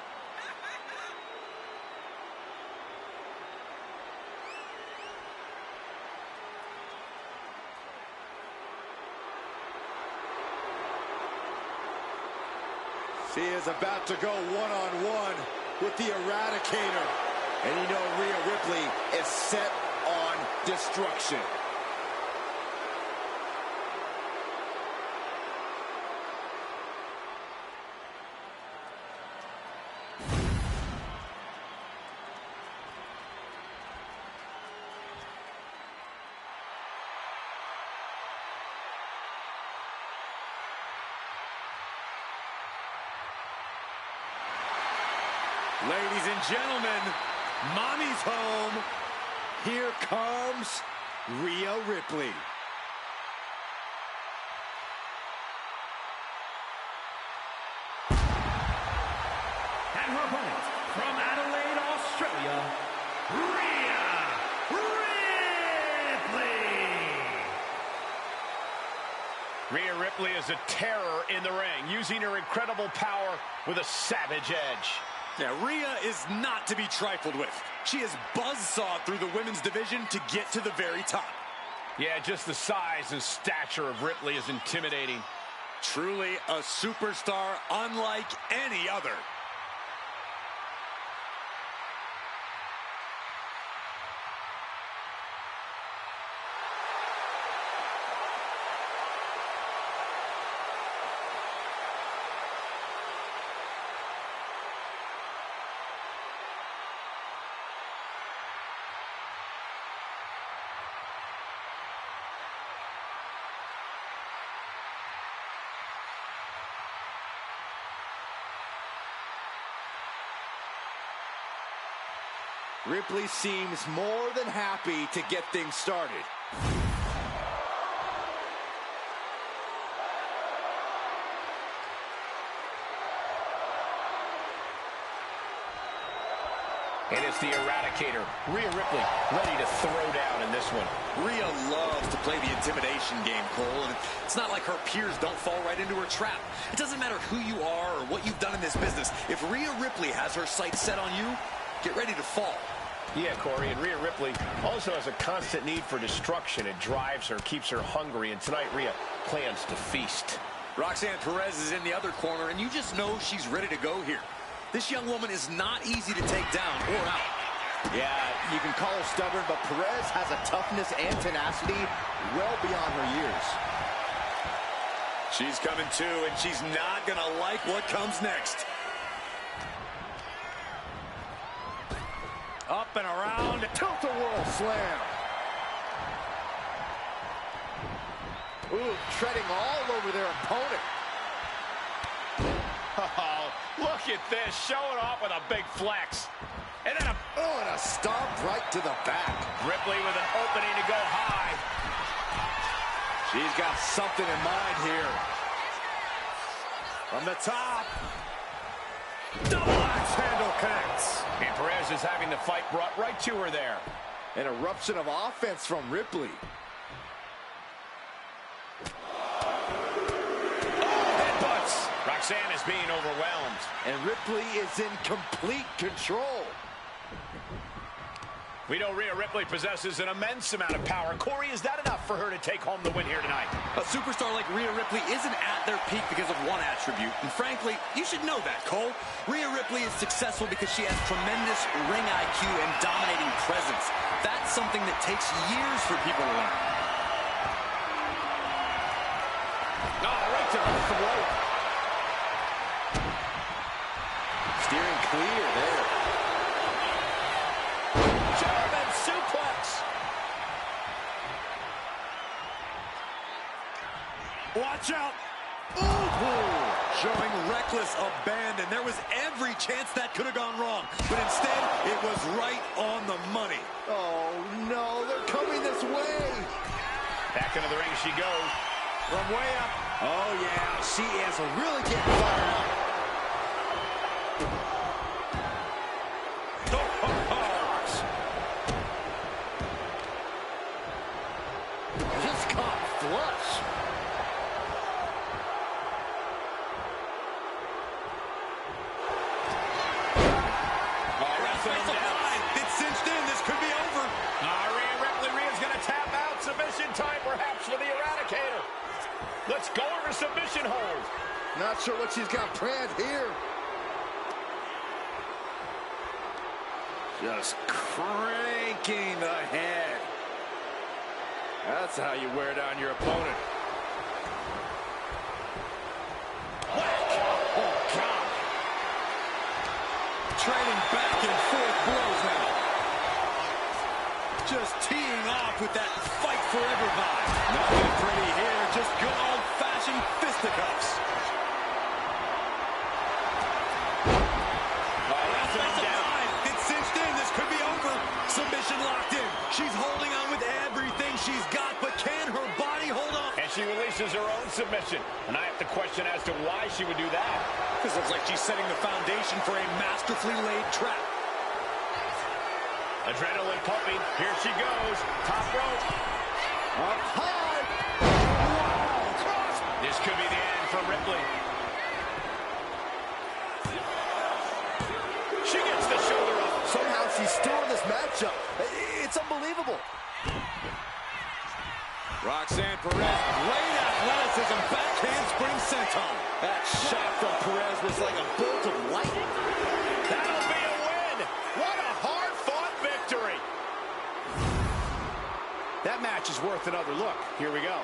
She is about to go one-on-one with the Eradicator. And you know Rhea Ripley is set on destruction. Ladies and gentlemen, Mommy's home. Here comes Rhea Ripley. And her opponent from Adelaide, Australia, Rhea Ripley. Rhea Ripley is a terror in the ring, using her incredible power with a savage edge. Yeah, Rhea is not to be trifled with. She has buzzsawed through the women's division to get to the very top. Yeah, just the size and stature of Ripley is intimidating. Truly a superstar unlike any other. Ripley seems more than happy to get things started. And it's the Eradicator, Rhea Ripley, ready to throw down in this one. Rhea loves to play the intimidation game, Cole, and it's not like her peers don't fall right into her trap. It doesn't matter who you are or what you've done in this business. If Rhea Ripley has her sights set on you, get ready to fall. Yeah, Corey, and Rhea Ripley also has a constant need for destruction. It drives her, keeps her hungry, and tonight Rhea plans to feast. Roxanne Perez is in the other corner, and you just know she's ready to go here. This young woman is not easy to take down or out. Yeah, you can call her stubborn, but Perez has a toughness and tenacity well beyond her years. She's coming too, and she's not going to like what comes next. Up and around. Tilt-a-whirl slam. Ooh, treading all over their opponent. Oh, look at this, showing off with a big flex. And then and a stomp right to the back. Ripley with an opening to go high. She's got something in mind here. From the top. Double axe handle connects. And Perez is having the fight brought right to her there. An eruption of offense from Ripley. Roxanne is being overwhelmed. And Ripley is in complete control. We know Rhea Ripley possesses an immense amount of power. Corey, is that enough for her to take home the win here tonight? A superstar like Rhea Ripley isn't at their peak because of one attribute. And frankly, you should know that, Cole. Rhea Ripley is successful because she has tremendous ring IQ and dominating presence. That's something that takes years for people to learn. Right to the throat. Steering clear there. German suplex. Watch out. Ooh. Showing reckless abandon. There was every chance that could have gone wrong. But instead, it was right on the money. Oh, no. They're coming this way. Back into the ring she goes. From way up. Oh, yeah. She is really getting fired up. Just caught flush. It's cinched in. This could be over. Rhea's going to tap out. Submission time perhaps for the Eradicator. Let's go over submission hold. Not sure what she's got planned here. Just cranking the head. That's how you wear down your opponent. Oh, God. Trading back and forth blows now. Just teeing off with that fight forever vibe. Nothing pretty here, just good old-fashioned fisticuffs. It's cinched in. This could be over. Submission locked in. She's holding on with everything she's got, but can her body hold on? And she releases her own submission. And I have to question as to why she would do that. This looks like she's setting the foundation for a masterfully laid trap. Adrenaline pumping. Here she goes. Top rope. Up high. Wow. Cross. This could be the end for Ripley. She gets the shoulder up. Somehow she she's still in this matchup. It's unbelievable. Roxanne Perez, great athleticism, backhand spring senton. That shot from Perez was like a bolt of lightning. That'll be a win. What a hard-fought victory. That match is worth another look. Here we go.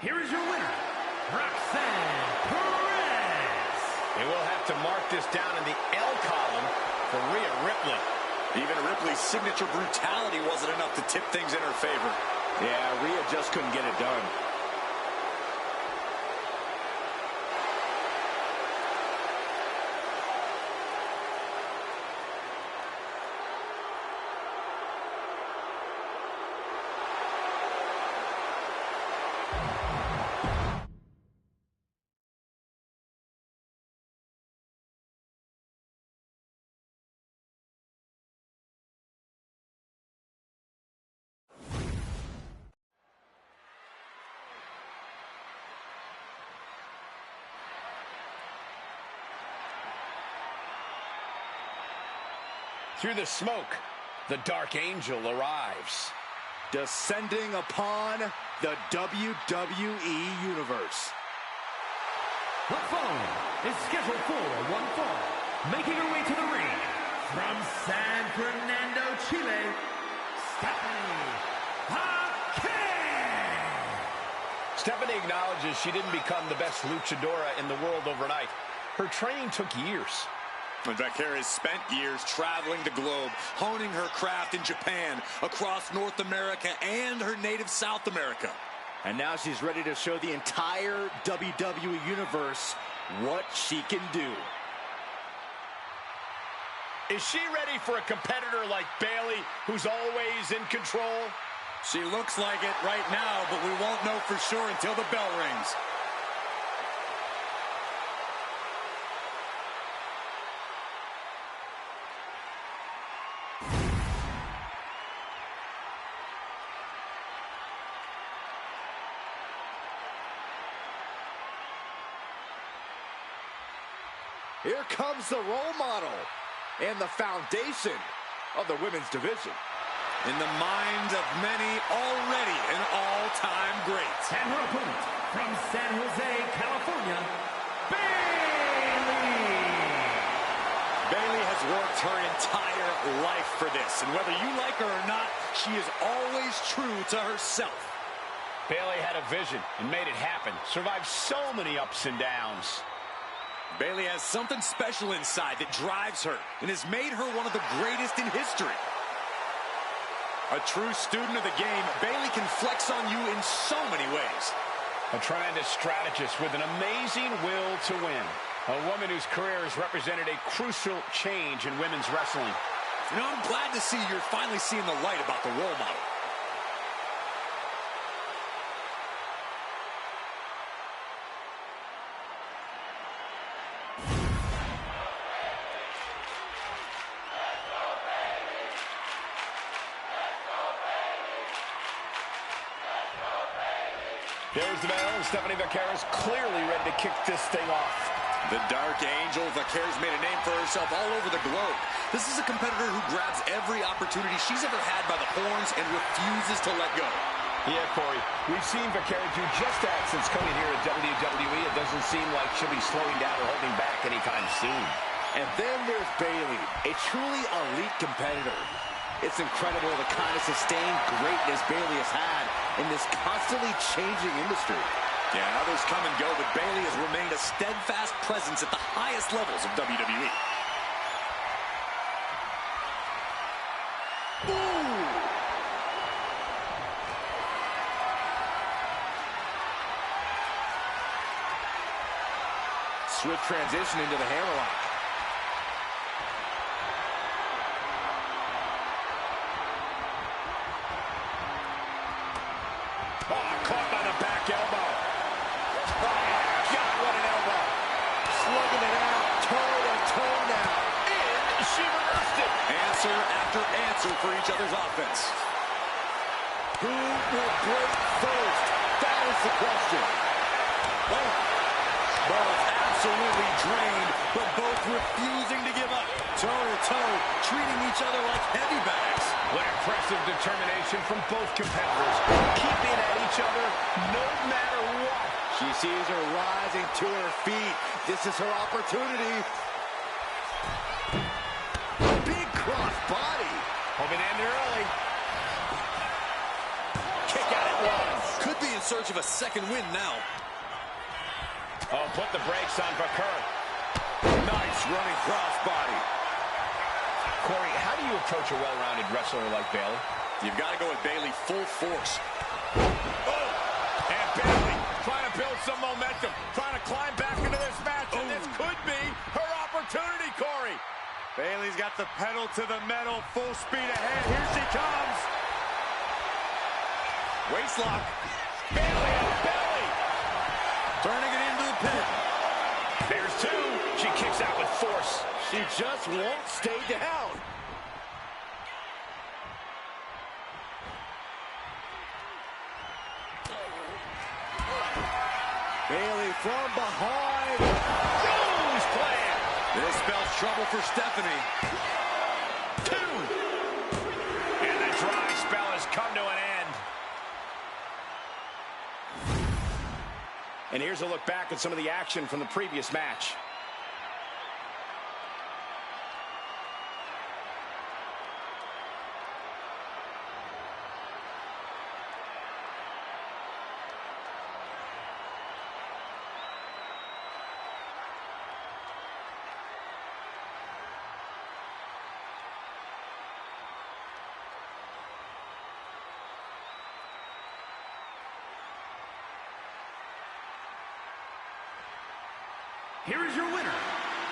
Here is your winner, Roxanne Perez. They will have to mark this down in the L column for Rhea Ripley. Even Ripley's signature brutality wasn't enough to tip things in her favor. Yeah, Rhea just couldn't get it done. Through the smoke, the Dark Angel arrives. Descending upon the WWE Universe. The following is scheduled for one fall, making her way to the ring from San Fernando, Chile, Stephanie Hackett. Stephanie acknowledges she didn't become the best luchadora in the world overnight. Her training took years. And Vaquera has spent years traveling the globe, honing her craft in Japan, across North America, and her native South America. And now she's ready to show the entire WWE Universe what she can do. Is she ready for a competitor like Bayley, who's always in control? She looks like it right now, but we won't know for sure until the bell rings. Here comes the role model and the foundation of the women's division. In the minds of many, already an all-time great. And her opponent from San Jose, California, Bayley. Bayley has worked her entire life for this, and whether you like her or not, she is always true to herself. Bayley had a vision and made it happen. Survived so many ups and downs. Bayley has something special inside that drives her and has made her one of the greatest in history. A true student of the game, Bayley can flex on you in so many ways. A tremendous strategist with an amazing will to win. A woman whose career has represented a crucial change in women's wrestling. You know, I'm glad to see you're finally seeing the light about the role model. There's the bell, and Stephanie Vaquera's clearly ready to kick this thing off. The Dark Angel, Vaquera's made a name for herself all over the globe. This is a competitor who grabs every opportunity she's ever had by the horns and refuses to let go. Yeah, Corey, we've seen Vaquera do just that since coming here at WWE. It doesn't seem like she'll be slowing down or holding back anytime soon. And then there's Bayley, a truly elite competitor. It's incredible the kind of sustained greatness Bayley has had in this constantly changing industry. Yeah, others come and go, but Bayley has remained a steadfast presence at the highest levels of WWE. Ooh! Swift transition into the hammerlock. Oh, caught by the back elbow. Oh, God, what an elbow. Slugging it out, toe-to-toe now. And she reversed it. Answer after answer for each other's offense. Who will break first? That is the question. Both absolutely drained, but both refusing to give up. Toe-to-toe, treating each other like heavy bags. What impressive determination from both competitors. Keeping at each other no matter what. She sees her rising to her feet. This is her opportunity. Big cross body. Hoping to end it early. Kick out at once. Could be in search of a second win now. Oh, put the brakes on for Kurt. Nice running cross body. Corey, how do you approach a well-rounded wrestler like Bayley? You've got to go with Bayley full force. Oh, and Bayley trying to build some momentum, trying to climb back into this match, and this could be her opportunity, Corey. Bayley's got the pedal to the metal, full speed ahead. Here she comes. Waistlock. Bayley and belly. Turning it into the pin. There's two. She kicks out with force. She just won't stay down. Bayley from behind. Rose plan. This spells trouble for Stephanie. Two. And the dry spell has come to an end. And here's a look back at some of the action from the previous match. Here is your winner,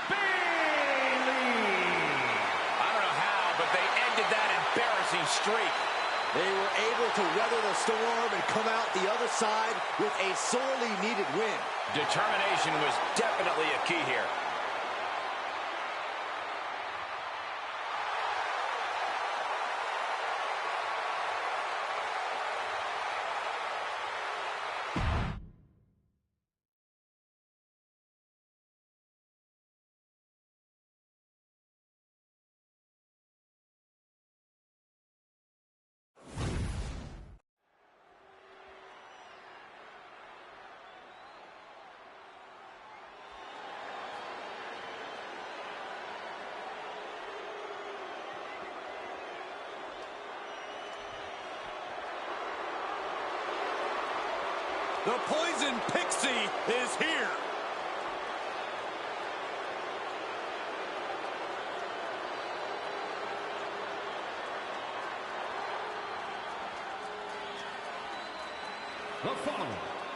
Bayley. I don't know how, but they ended that embarrassing streak. They were able to weather the storm and come out the other side with a sorely needed win. Determination was definitely a key here. The Poison Pixie is here. The following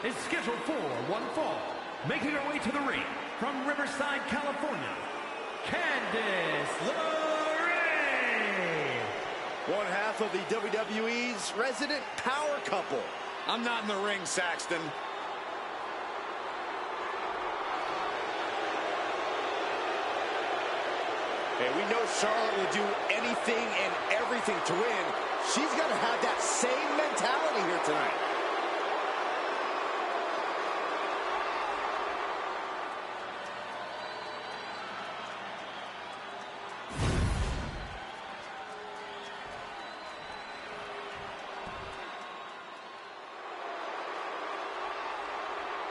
is scheduled for one fall. Making her way to the ring from Riverside, California, Candice LeRae. One half of the WWE's resident power couple. I'm not in the ring, Saxton. Hey, we know Charlotte will do anything and everything to win. She's got to have that same mentality here tonight.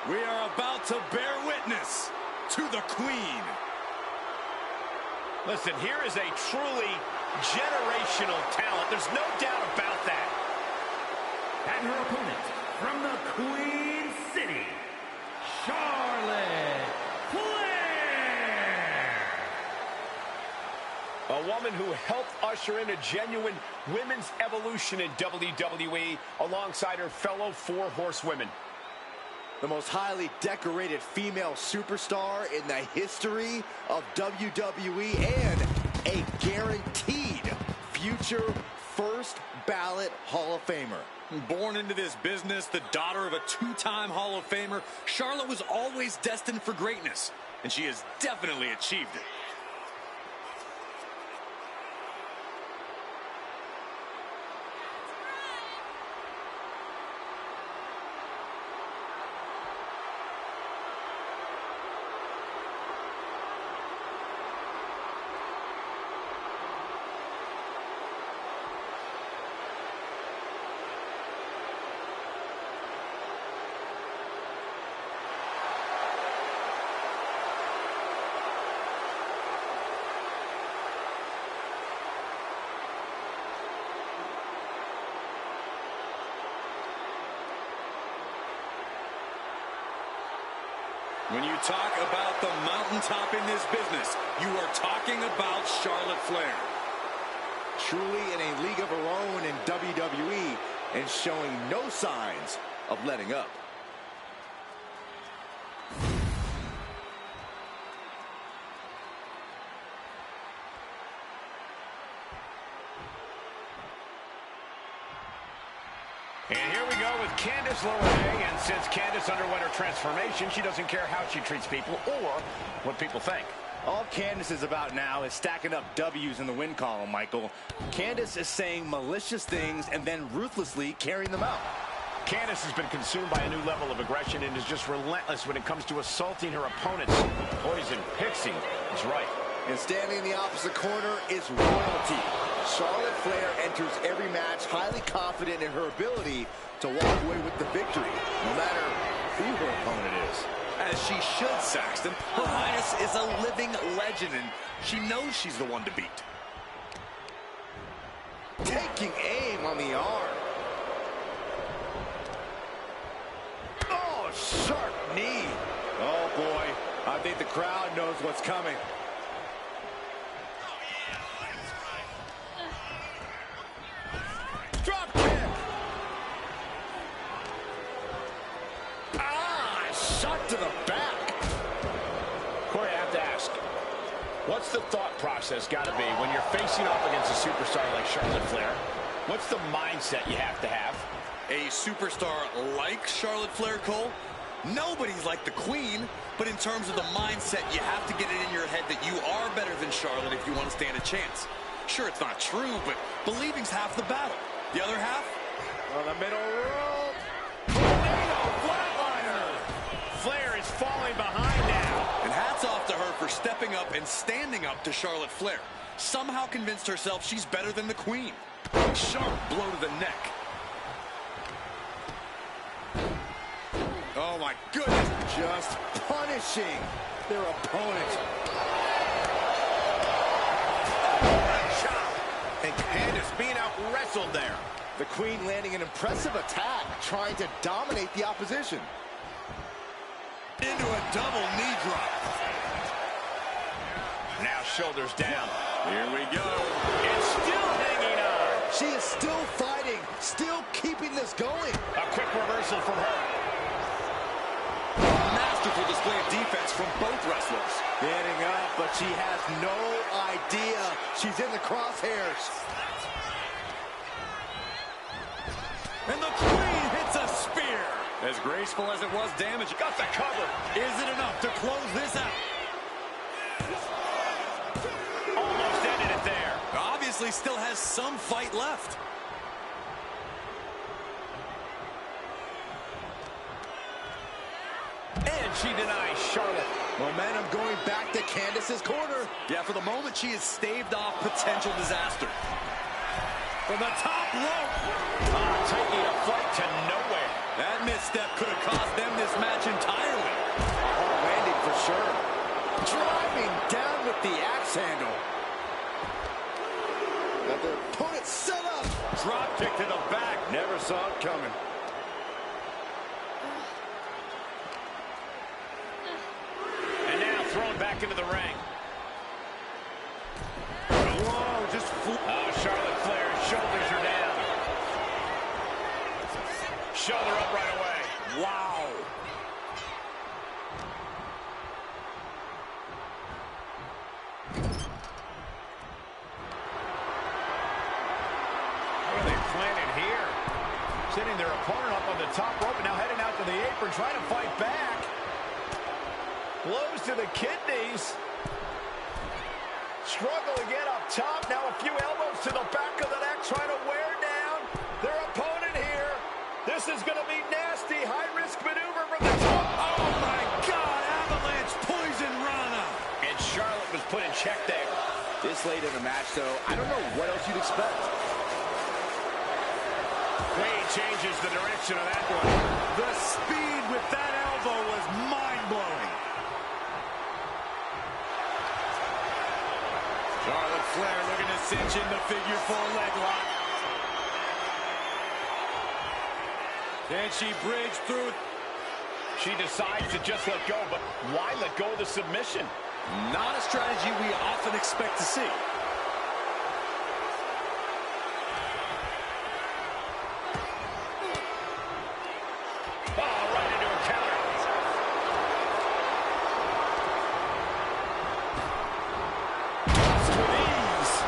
We are about to bear witness to the Queen. Listen, here is a truly generational talent. There's no doubt about that. And her opponent from the Queen City, Charlotte Flair. A woman who helped usher in a genuine women's evolution in WWE alongside her fellow four horsewomen. the most highly decorated female superstar in the history of WWE and a guaranteed future first ballot Hall of Famer. Born into this business, the daughter of a two-time Hall of Famer, Charlotte was always destined for greatness, and she has definitely achieved it. When you talk about the mountaintop in this business, you are talking about Charlotte Flair. Truly in a league of her own in WWE and showing no signs of letting up. And here we go with Candice LeRae, and since Candice underwent her transformation, she doesn't care how she treats people or what people think. All Candice is about now is stacking up W's in the win column, Michael. Candice is saying malicious things and then ruthlessly carrying them out. Candice has been consumed by a new level of aggression and is just relentless when it comes to assaulting her opponents. Poison Pixie is right. And standing in the opposite corner is royalty. Charlotte Flair enters every match highly confident in her ability to walk away with the victory, no matter who her opponent is. As she should, Saxton. Her Highness is a living legend, and she knows she's the one to beat. Taking aim on the arm. Oh, sharp knee. Oh, boy. I think the crowd knows what's coming. Drop kick. Shot to the back. Corey, I have to ask, what's the thought process got to be when you're facing off against a superstar like Charlotte Flair? What's the mindset you have to have? A superstar like Charlotte Flair, Cole? Nobody's like the Queen, but in terms of the mindset, you have to get it in your head that you are better than Charlotte if you want to stand a chance. Sure, it's not true, but believing's half the battle. The other half? On the middle rope. Flair is falling behind now. And hats off to her for stepping up and standing up to Charlotte Flair. Somehow convinced herself she's better than the Queen. Sharp blow to the neck. Oh my goodness. Just punishing their opponent. And Candice being out-wrestled there. The Queen landing an impressive attack, trying to dominate the opposition. Into a double knee drop. Now shoulders down. Here we go. It's still hanging on. She is still fighting, still keeping this going. A quick reversal from her. Masterful display of defense from both wrestlers. Getting up, but she has no idea she's in the crosshairs. And the Queen hits a spear. As graceful as it was damaging. Got the cover. Is it enough to close this out? Almost ended it there. Obviously still has some fight left. And she denies Charlotte. Momentum going back to Candice's corner. Yeah, for the moment, she has staved off potential disaster. From the top rope. Taking a flight to nowhere. That misstep could have cost them this match entirely. A hard landing for sure. Driving down with the axe handle. Got their opponent set up. Drop kick to the back. Never saw it coming. And now thrown back into the ring. Whoa, just flew. Charlotte Flair's shoulders are down. Shoulder up right away. Wow. Sending their opponent up on the top rope and now heading out to the apron, trying to fight back. Blows to the kidneys. Struggle again up top. Now a few elbows to the back of the neck, trying to wear down their opponent here. This is going to be nasty. High-risk maneuver from the top. Oh, my God. Avalanche poison Rana. And Charlotte was put in check there. This late in the match, though, I don't know what else you'd expect. Wade changes the direction of that one. The speed with that elbow was mind-blowing. Charlotte Flair looking to cinch in the figure 4 leg lock. Can she bridge through? She decides to just let go, but why let go of the submission? Not a strategy we often expect to see. Oh, right into a counter. Just with ease.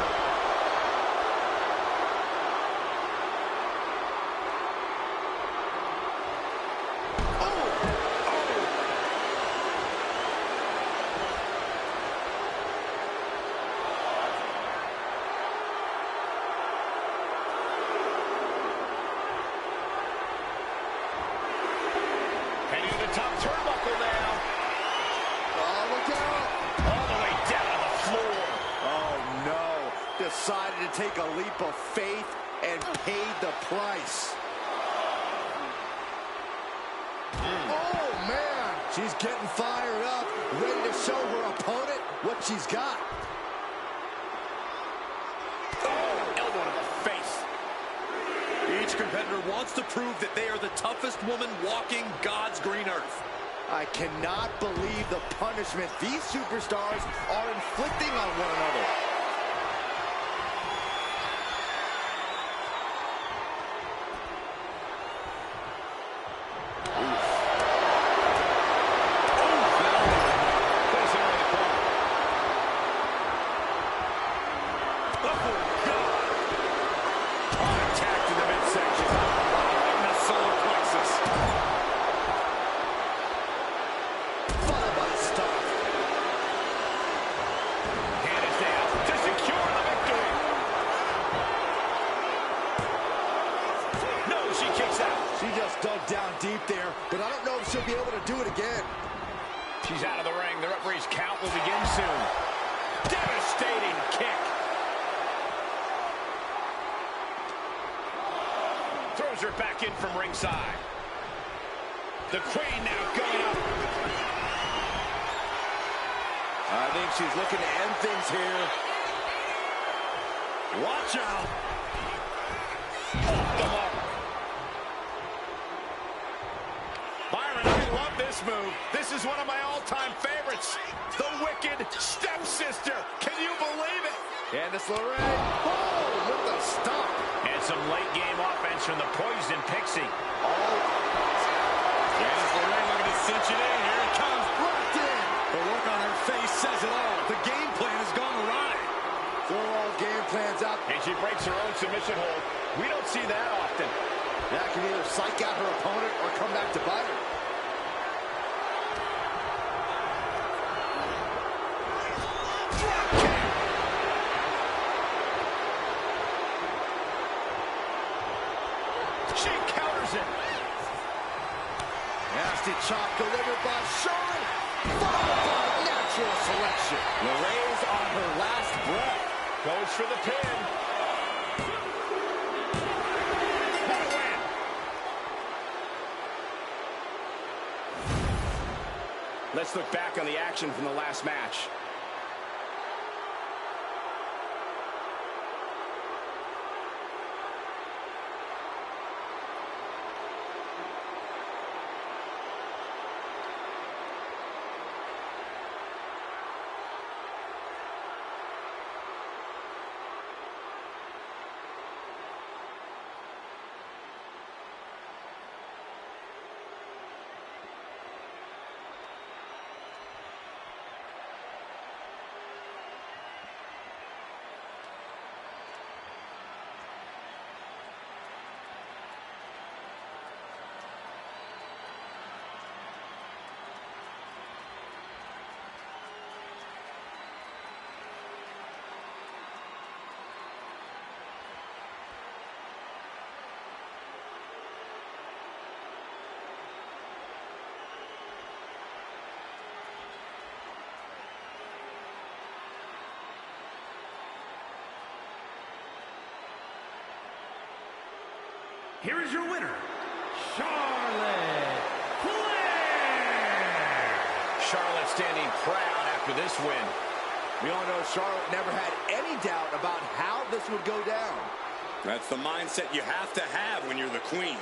Heading to the top turnbuckle now. Oh, look out. All the way down to the floor. Oh, no. Decided to take a leap of faith and paid the price. Oh, man. She's getting fired up, ready to show her opponent what she's got. Oh, elbow to the face. Each competitor wants to prove that they are the toughest woman walking God's green earth. I cannot believe the punishment these superstars are inflicting on one another. She just dug down deep there, but I don't know if she'll be able to do it again. She's out of the ring. The referee's count will begin soon. Devastating kick. Throws her back in from ringside. The Queen now going up. I think she's looking to end things here. Watch out. Off the mark. Byron, I love this move. This is one of my all-time favorites. The Wicked Stepsister. Can you believe it? Candice LeRae. Oh, with the stomp. And some late-game offense from the Poison Pixie. Candice LeRae looking to cinch it in. Here it comes. Locked in. The look on her face says it all. The game plan has gone awry. Throw all game plans out. And she breaks her own submission hold. We don't see that often. That can either psych out her opponent or come back to bite her. She counters it. Nasty chop delivered by Charlotte. Followed by natural selection. LeRae's on her last breath. Goes for the pin. What a win. Let's look back on the action from the last match. here is your winner, Charlotte Flair. Charlotte standing proud after this win. We all know Charlotte never had any doubt about how this would go down. That's the mindset you have to have when you're the queen.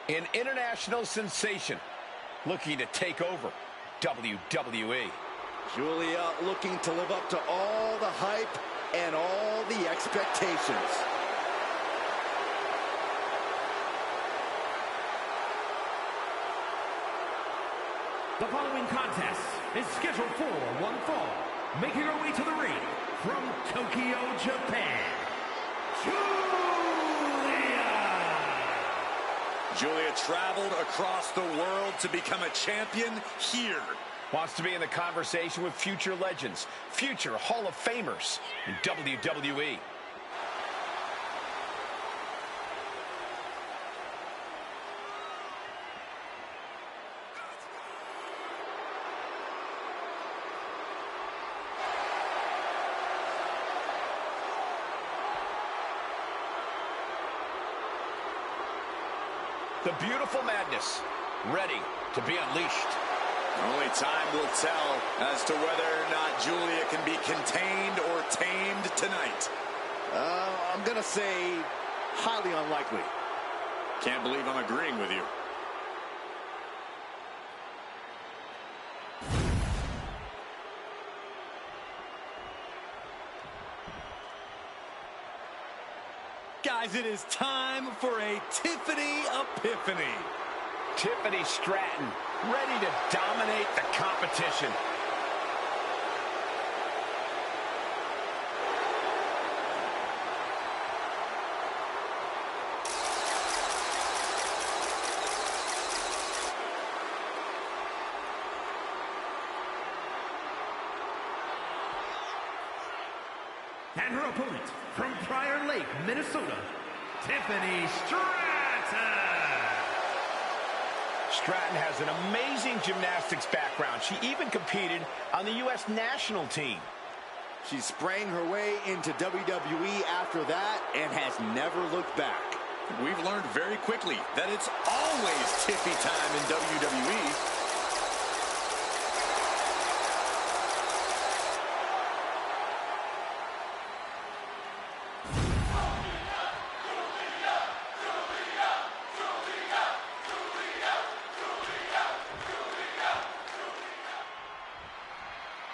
An international sensation looking to take over WWE. Julia looking to live up to all the hype and all the expectations. The following contest is scheduled for one fall. Making her way to the ring from Tokyo, Japan, Julia traveled across the world to become a champion here. Wants to be in the conversation with future legends, future Hall of Famers in WWE. The beautiful madness, ready to be unleashed. Only time will tell as to whether or not Julia can be contained or tamed tonight. I'm going to say highly unlikely. Can't believe I'm agreeing with you. Guys, it is time for a Tiffany Epiphany. Tiffany Stratton, ready to dominate the competition. and her opponent from Prior Lake, Minnesota, Tiffany Stratton. Stratton has an amazing gymnastics background. She even competed on the U.S. national team. She sprang her way into WWE after that and has never looked back. We've learned very quickly that it's always Tiffy time in WWE.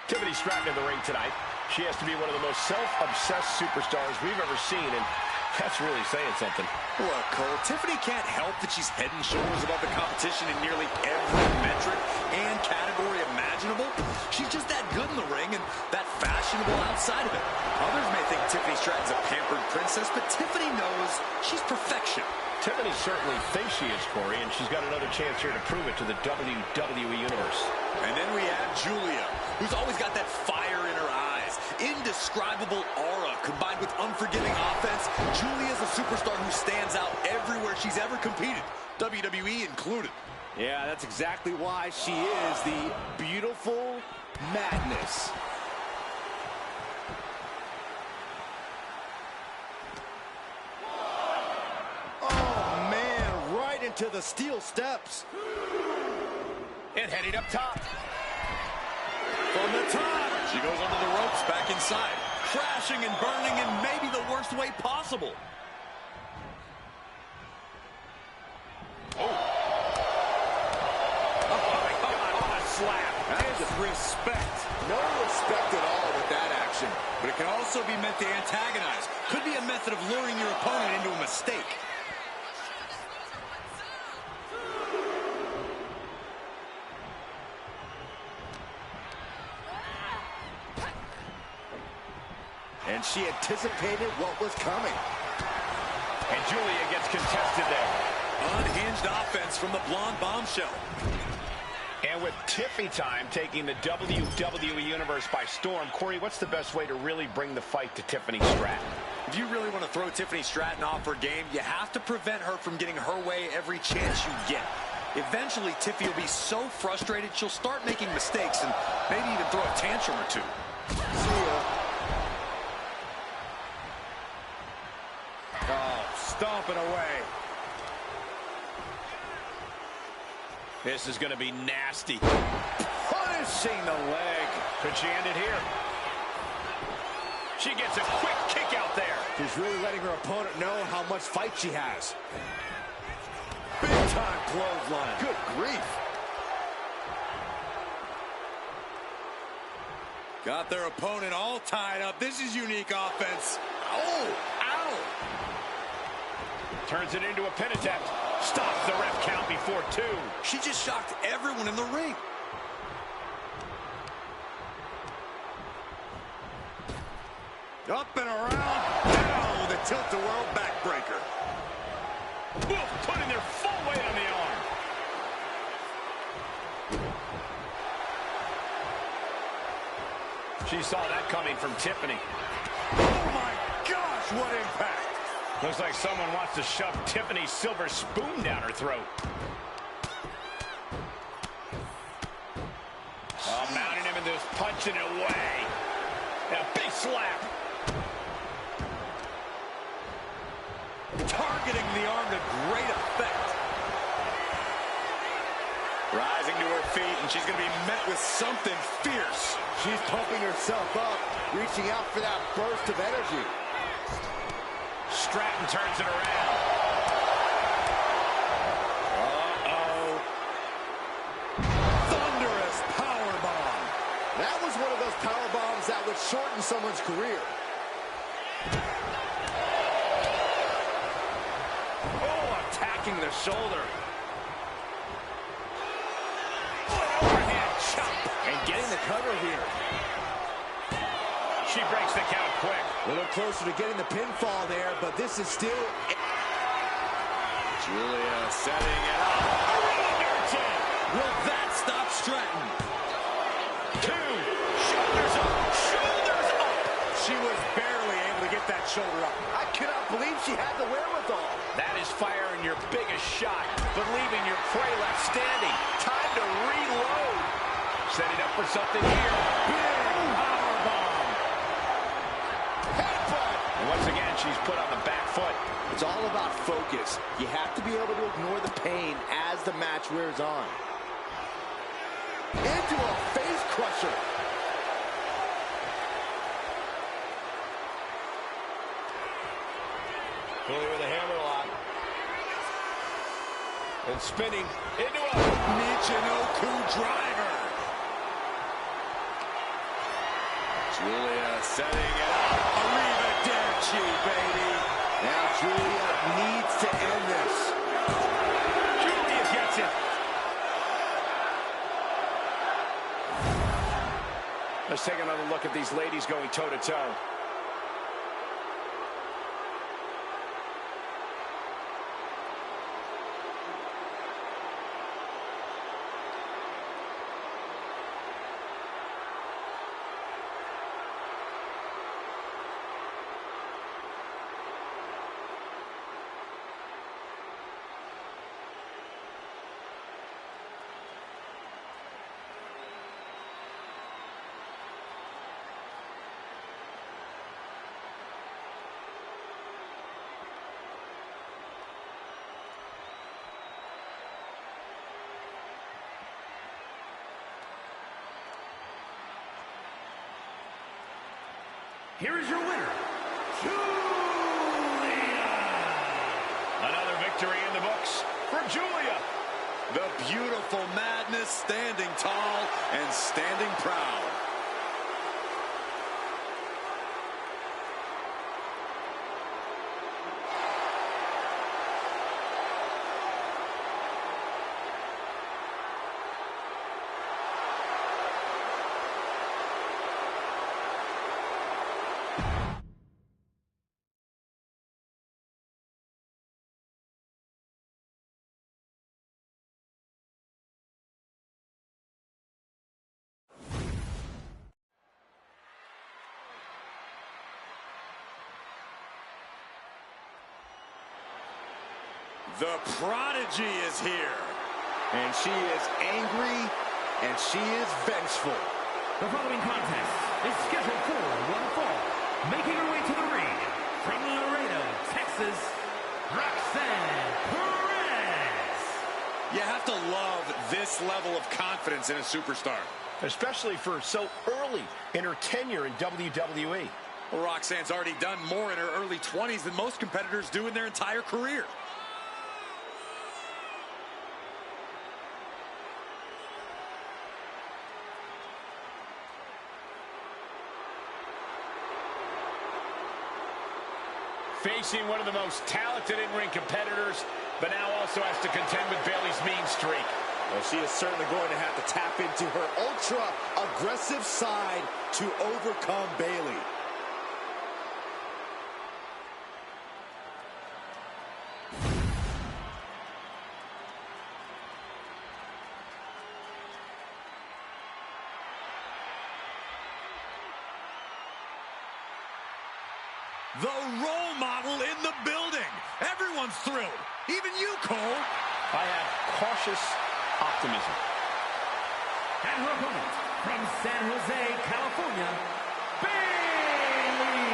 Tiffany Stratton in the ring tonight. She has to be one of the most self-obsessed superstars we've ever seen, and that's really saying something. Look, Cole, Tiffany can't help that she's head and shoulders above the competition in nearly every metric and category imaginable. She's just that good in the ring and that fashionable outside of it. Others may think Tiffany Stratton's a pampered princess, but Tiffany knows she's perfection. Tiffany certainly thinks she is, Corey, and she's got another chance here to prove it to the WWE Universe. And then we have Julia, who's always got that fire in her eyes. Indescribable aura combined with unforgiving offense. Julia's a superstar who stands out everywhere she's ever competed, WWE included. Yeah, that's exactly why she is the beautiful madness. Oh, man, right into the steel steps. And heading up top. From the top, she goes under the ropes, back inside. Crashing and burning in maybe the worst way possible. Oh, what a slap. Disrespect. No respect at all with that action. But it can also be meant to antagonize. Could be a method of luring your opponent into a mistake. And she anticipated what was coming. And And Julia gets contested there. Unhinged offense from the blonde bombshell. And with Tiffy time taking the WWE Universe by storm, Corey, what's the best way to really bring the fight to Tiffany Stratton? If you really want to throw Tiffany Stratton off her game, you have to prevent her from getting her way every chance you get. Eventually, Tiffy will be so frustrated, she'll start making mistakes and maybe even throw a tantrum or two. See ya. Oh, stomping away. This is going to be nasty. Punishing the leg. Could she end it here? She gets a quick kick out there. She's really letting her opponent know how much fight she has. Big time clothesline. Good grief. Got their opponent all tied up. This is unique offense. Oh, ow. Turns it into a pin attempt. Stops the ref count before 2. She just shocked everyone in the ring. Up and around. Down with a tilt-a-whirl backbreaker. Both putting their full weight on the arm. She saw that coming from Tiffany. Oh my gosh, what impact. Looks like someone wants to shove Tiffany's silver spoon down her throat. Oh, mounting him into this, punching it away. And a big slap. Targeting the arm to great effect. Rising to her feet, and she's going to be met with something fierce. She's pumping herself up, reaching out for that burst of energy. Stratton turns it around. Uh-oh. Thunderous powerbomb. That was one of those powerbombs that would shorten someone's career. Oh, attacking the shoulder. Overhand chop. And getting the cover here. She breaks the count quick. A little closer to getting the pinfall there, but this is still... Julia setting it up. Will that stop Stratton? 2. Shoulders up. Shoulders up. She was barely able to get that shoulder up. I cannot believe she had the wherewithal. That is firing your biggest shot, but leaving your prey left standing. Time to reload. Setting up for something here. Big powerbomb. Headbutt. And once again, she's put on the back foot. It's all about focus. You have to be able to ignore the pain as the match wears on. Into a face crusher. Julia with a hammerlock. And spinning into a Michinoku driver. Julia setting it up. Arrivederci, baby. Now Julia needs to end this. Julia gets it. Let's take another look at these ladies going toe-to-toe. Here is your winner, Julia. Another victory in the books for Julia. The beautiful madness, standing tall and standing proud. The Prodigy is here. And she is angry, and she is vengeful. The following contest is scheduled for one fall. Making her way to the ring from Laredo, Texas, Roxanne Perez. You have to love this level of confidence in a superstar. Especially for so early in her tenure in WWE. Well, Roxanne's already done more in her early 20s than most competitors do in their entire career. Facing one of the most talented in-ring competitors, but now also has to contend with Bayley's mean streak. Well, she is certainly going to have to tap into her ultra-aggressive side to overcome Bayley. The role model in the building. Everyone's thrilled. Even you, Cole. I have cautious optimism. And her opponent from San Jose, California, Bayley.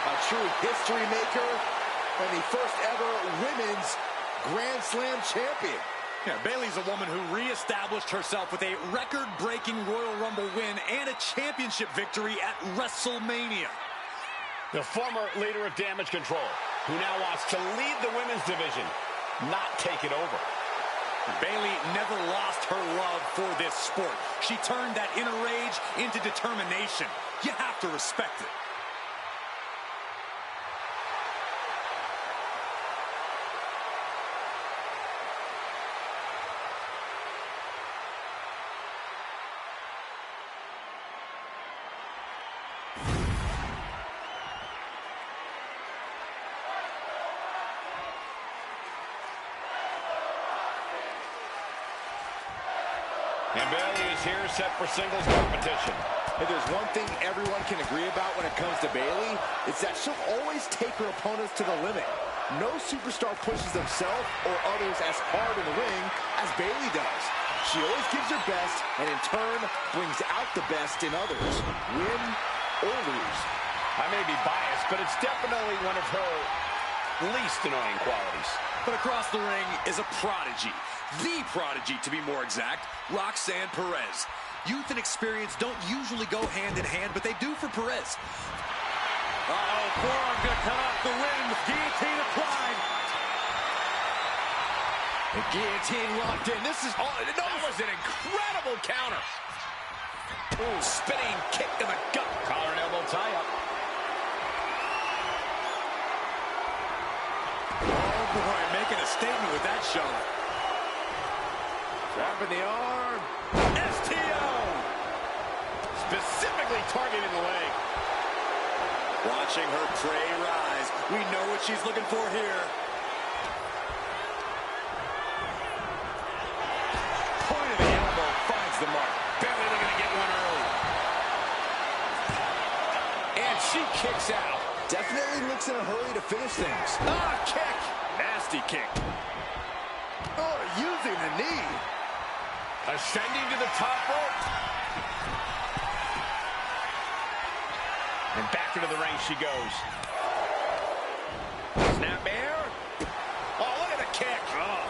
A true history maker and the first ever women's Grand Slam champion. Yeah, Bayley's a woman who reestablished herself with a record-breaking Royal Rumble win and a championship victory at WrestleMania. The former leader of Damage Control, who now wants to lead the women's division, not take it over. Bayley never lost her love for this sport. She turned that inner rage into determination. You have to respect it. And Bayley is here set for singles competition. If there's one thing everyone can agree about when it comes to Bayley, it's that she'll always take her opponents to the limit. No superstar pushes themselves or others as hard in the ring as Bayley does. She always gives her best and in turn brings out the best in others, win or lose. I may be biased, but it's definitely one of her least annoying qualities. But across the ring is a prodigy. The prodigy, to be more exact, Roxanne Perez. Youth and experience don't usually go hand in hand, but they do for Perez. Uh-oh, forearm gonna cut off the wind. Guillotine applied. The guillotine locked in. This is all. No, That was an incredible counter. Ooh, spinning kick to the gut. Collar and elbow tie up. Oh boy, making a statement with that shot. Trapping the arm. STO. Specifically targeting the leg. Watching her prey rise. We know what she's looking for here. Point of the elbow finds the mark. Bayley looking to get one early. And she kicks out. Definitely looks in a hurry to finish things. Ah, kick. Nasty kick. Oh, using the knee. Ascending to the top rope. And back into the ring she goes. Snap air. Oh, look at the kick. Oh.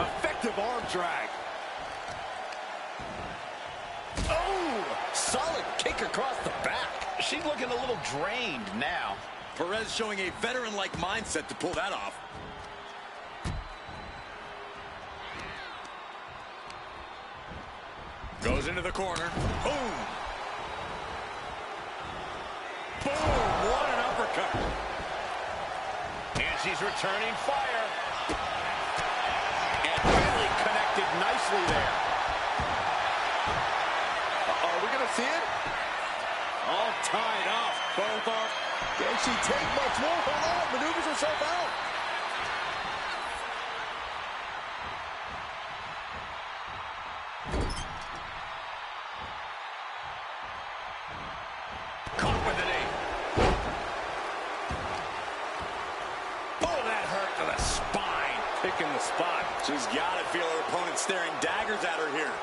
Effective arm drag. Oh, solid kick across the back. She's looking a little drained now. Perez showing a veteran-like mindset to pull that off. Goes into the corner. Boom. Boom. What an uppercut. And she's returning fire. And Bayley connected nicely there. Are we going to see it? All tied up. Both are. Can she take much more? Hold on. Maneuvers herself out. to the spine. Picking the spot. She's got to feel her opponent staring daggers at her here.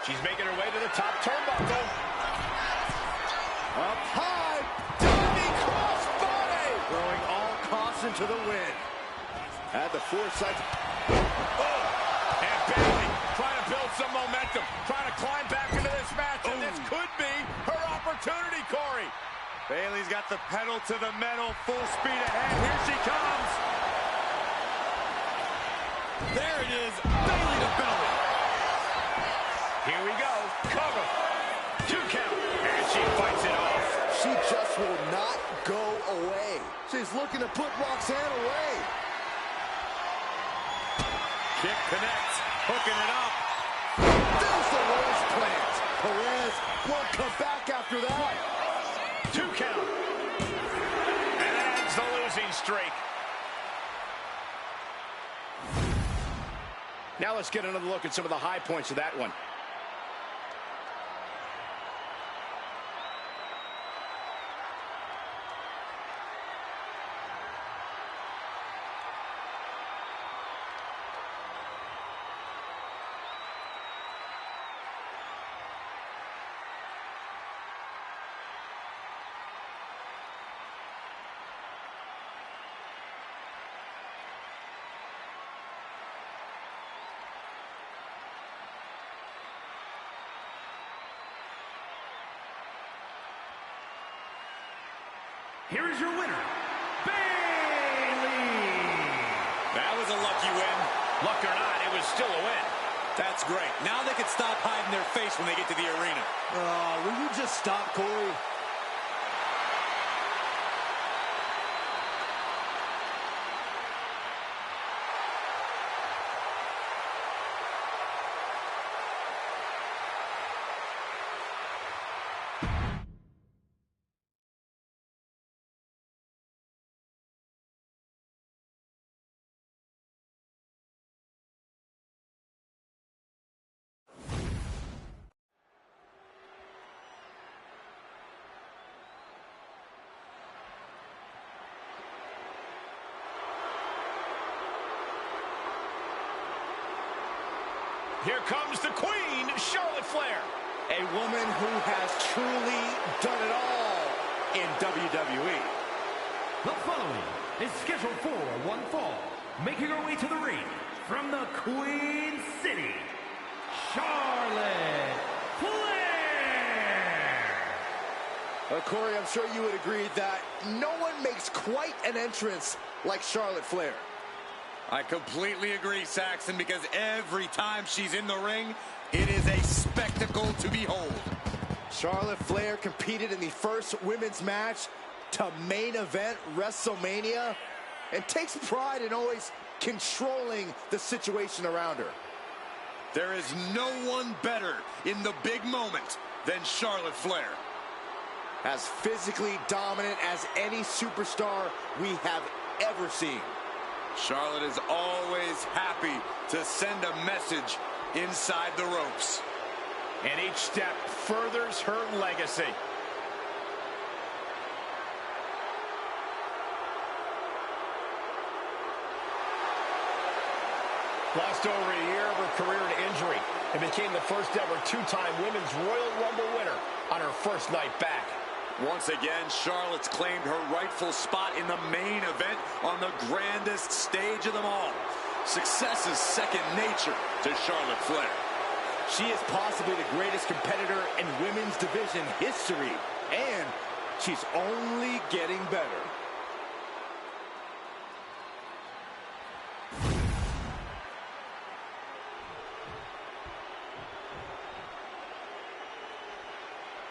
She's making her way to the top turnbuckle. Up high, diving crossbody. Throwing all caution to the wind. Had the foresight. Oh, and Bayley trying to build some momentum, trying to climb back into this match, and this could be her opportunity, Corey. Bayley's got the pedal to the metal, full speed ahead. Here she comes. There it is, Bayley to belly. Here we go, cover. 2 count, and she fights it off. She just will not go away. She's looking to put Roxanne away. Kick connects, hooking it up. There's the rose plant. Perez won't come back after that. 2 count. And ends the losing streak. Now let's get another look at some of the high points of that one. Here is your winner, Bayley. That was a lucky win. Luck or not, it was still a win. That's great. Now they can stop hiding their face when they get to the arena. Will you just stop, Corey? Here comes the Queen, Charlotte Flair. A woman who has truly done it all in WWE. The following is scheduled for one fall. Making her way to the ring from the Queen City, Charlotte Flair. Corey, I'm sure you would agree that no one makes quite an entrance like Charlotte Flair. I completely agree, Saxon, because every time she's in the ring, it is a spectacle to behold. Charlotte Flair competed in the first women's match to main event WrestleMania and takes pride in always controlling the situation around her. There is no one better in the big moment than Charlotte Flair. As physically dominant as any superstar we have ever seen. Charlotte is always happy to send a message inside the ropes. And each step furthers her legacy. Lost over a year of her career to injury and became the first ever two-time Women's Royal Rumble winner on her first night back. Once again, Charlotte's claimed her rightful spot in the main event on the grandest stage of them all. Success is second nature to Charlotte Flair. She is possibly the greatest competitor in women's division history, and she's only getting better.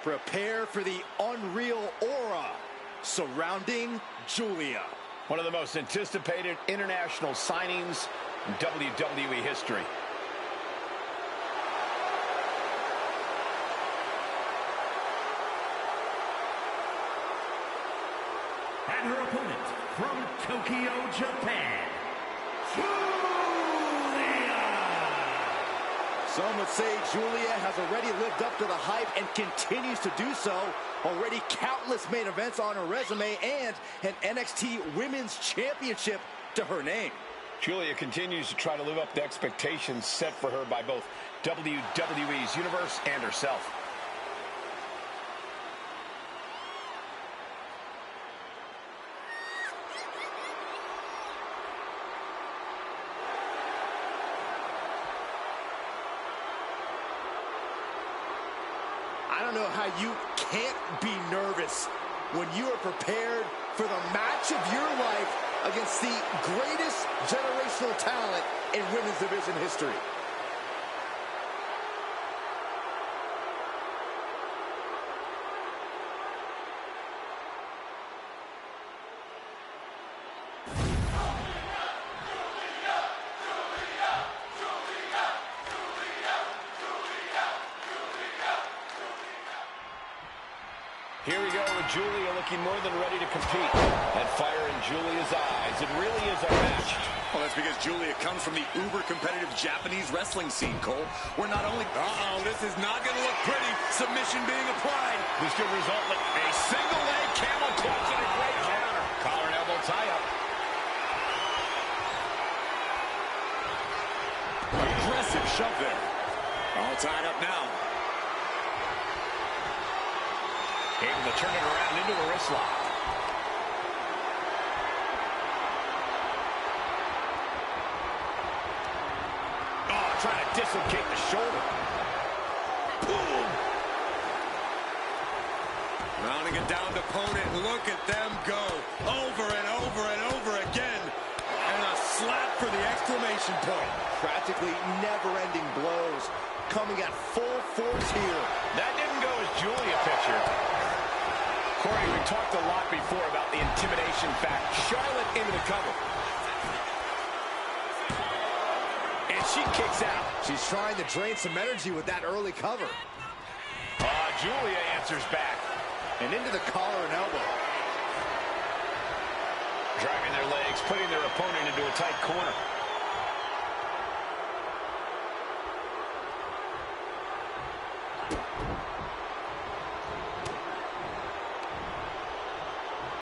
Prepare for the unreal aura surrounding Julia. One of the most anticipated international signings in WWE history. And her opponent from Tokyo, Japan, Julia. Some would say Julia has already lived up to the hype and continues to do so. Already countless main events on her resume and an NXT Women's Championship to her name. Julia continues to try to live up to expectations set for her by both WWE's universe and herself. I don't know how you can't be nervous when you are prepared for the match of your life against the greatest generational talent in women's division history. Here we go with Julia looking more than ready to compete. That fire in Julia's eyes. It really is unmatched. Well, that's because Julia comes from the uber-competitive Japanese wrestling scene, Cole. We're not only... this is not going to look pretty. Submission being applied. This could result in a single leg camel clutch and a great counter. Collar and elbow tie-up. Aggressive shove there. All tied up now. Able to turn it around into a wrist lock. Oh, trying to dislocate the shoulder. Boom! Mounting a downed opponent. Look at them go. Over and over and over again. And a slap for the exclamation point. Practically never-ending blows coming at full force here. That didn't go as Julia pictured. Corey, we talked a lot before about the intimidation factor. Charlotte into the cover. And she kicks out. She's trying to drain some energy with that early cover. Julia answers back. And into the collar and elbow. Driving their legs, putting their opponent into a tight corner.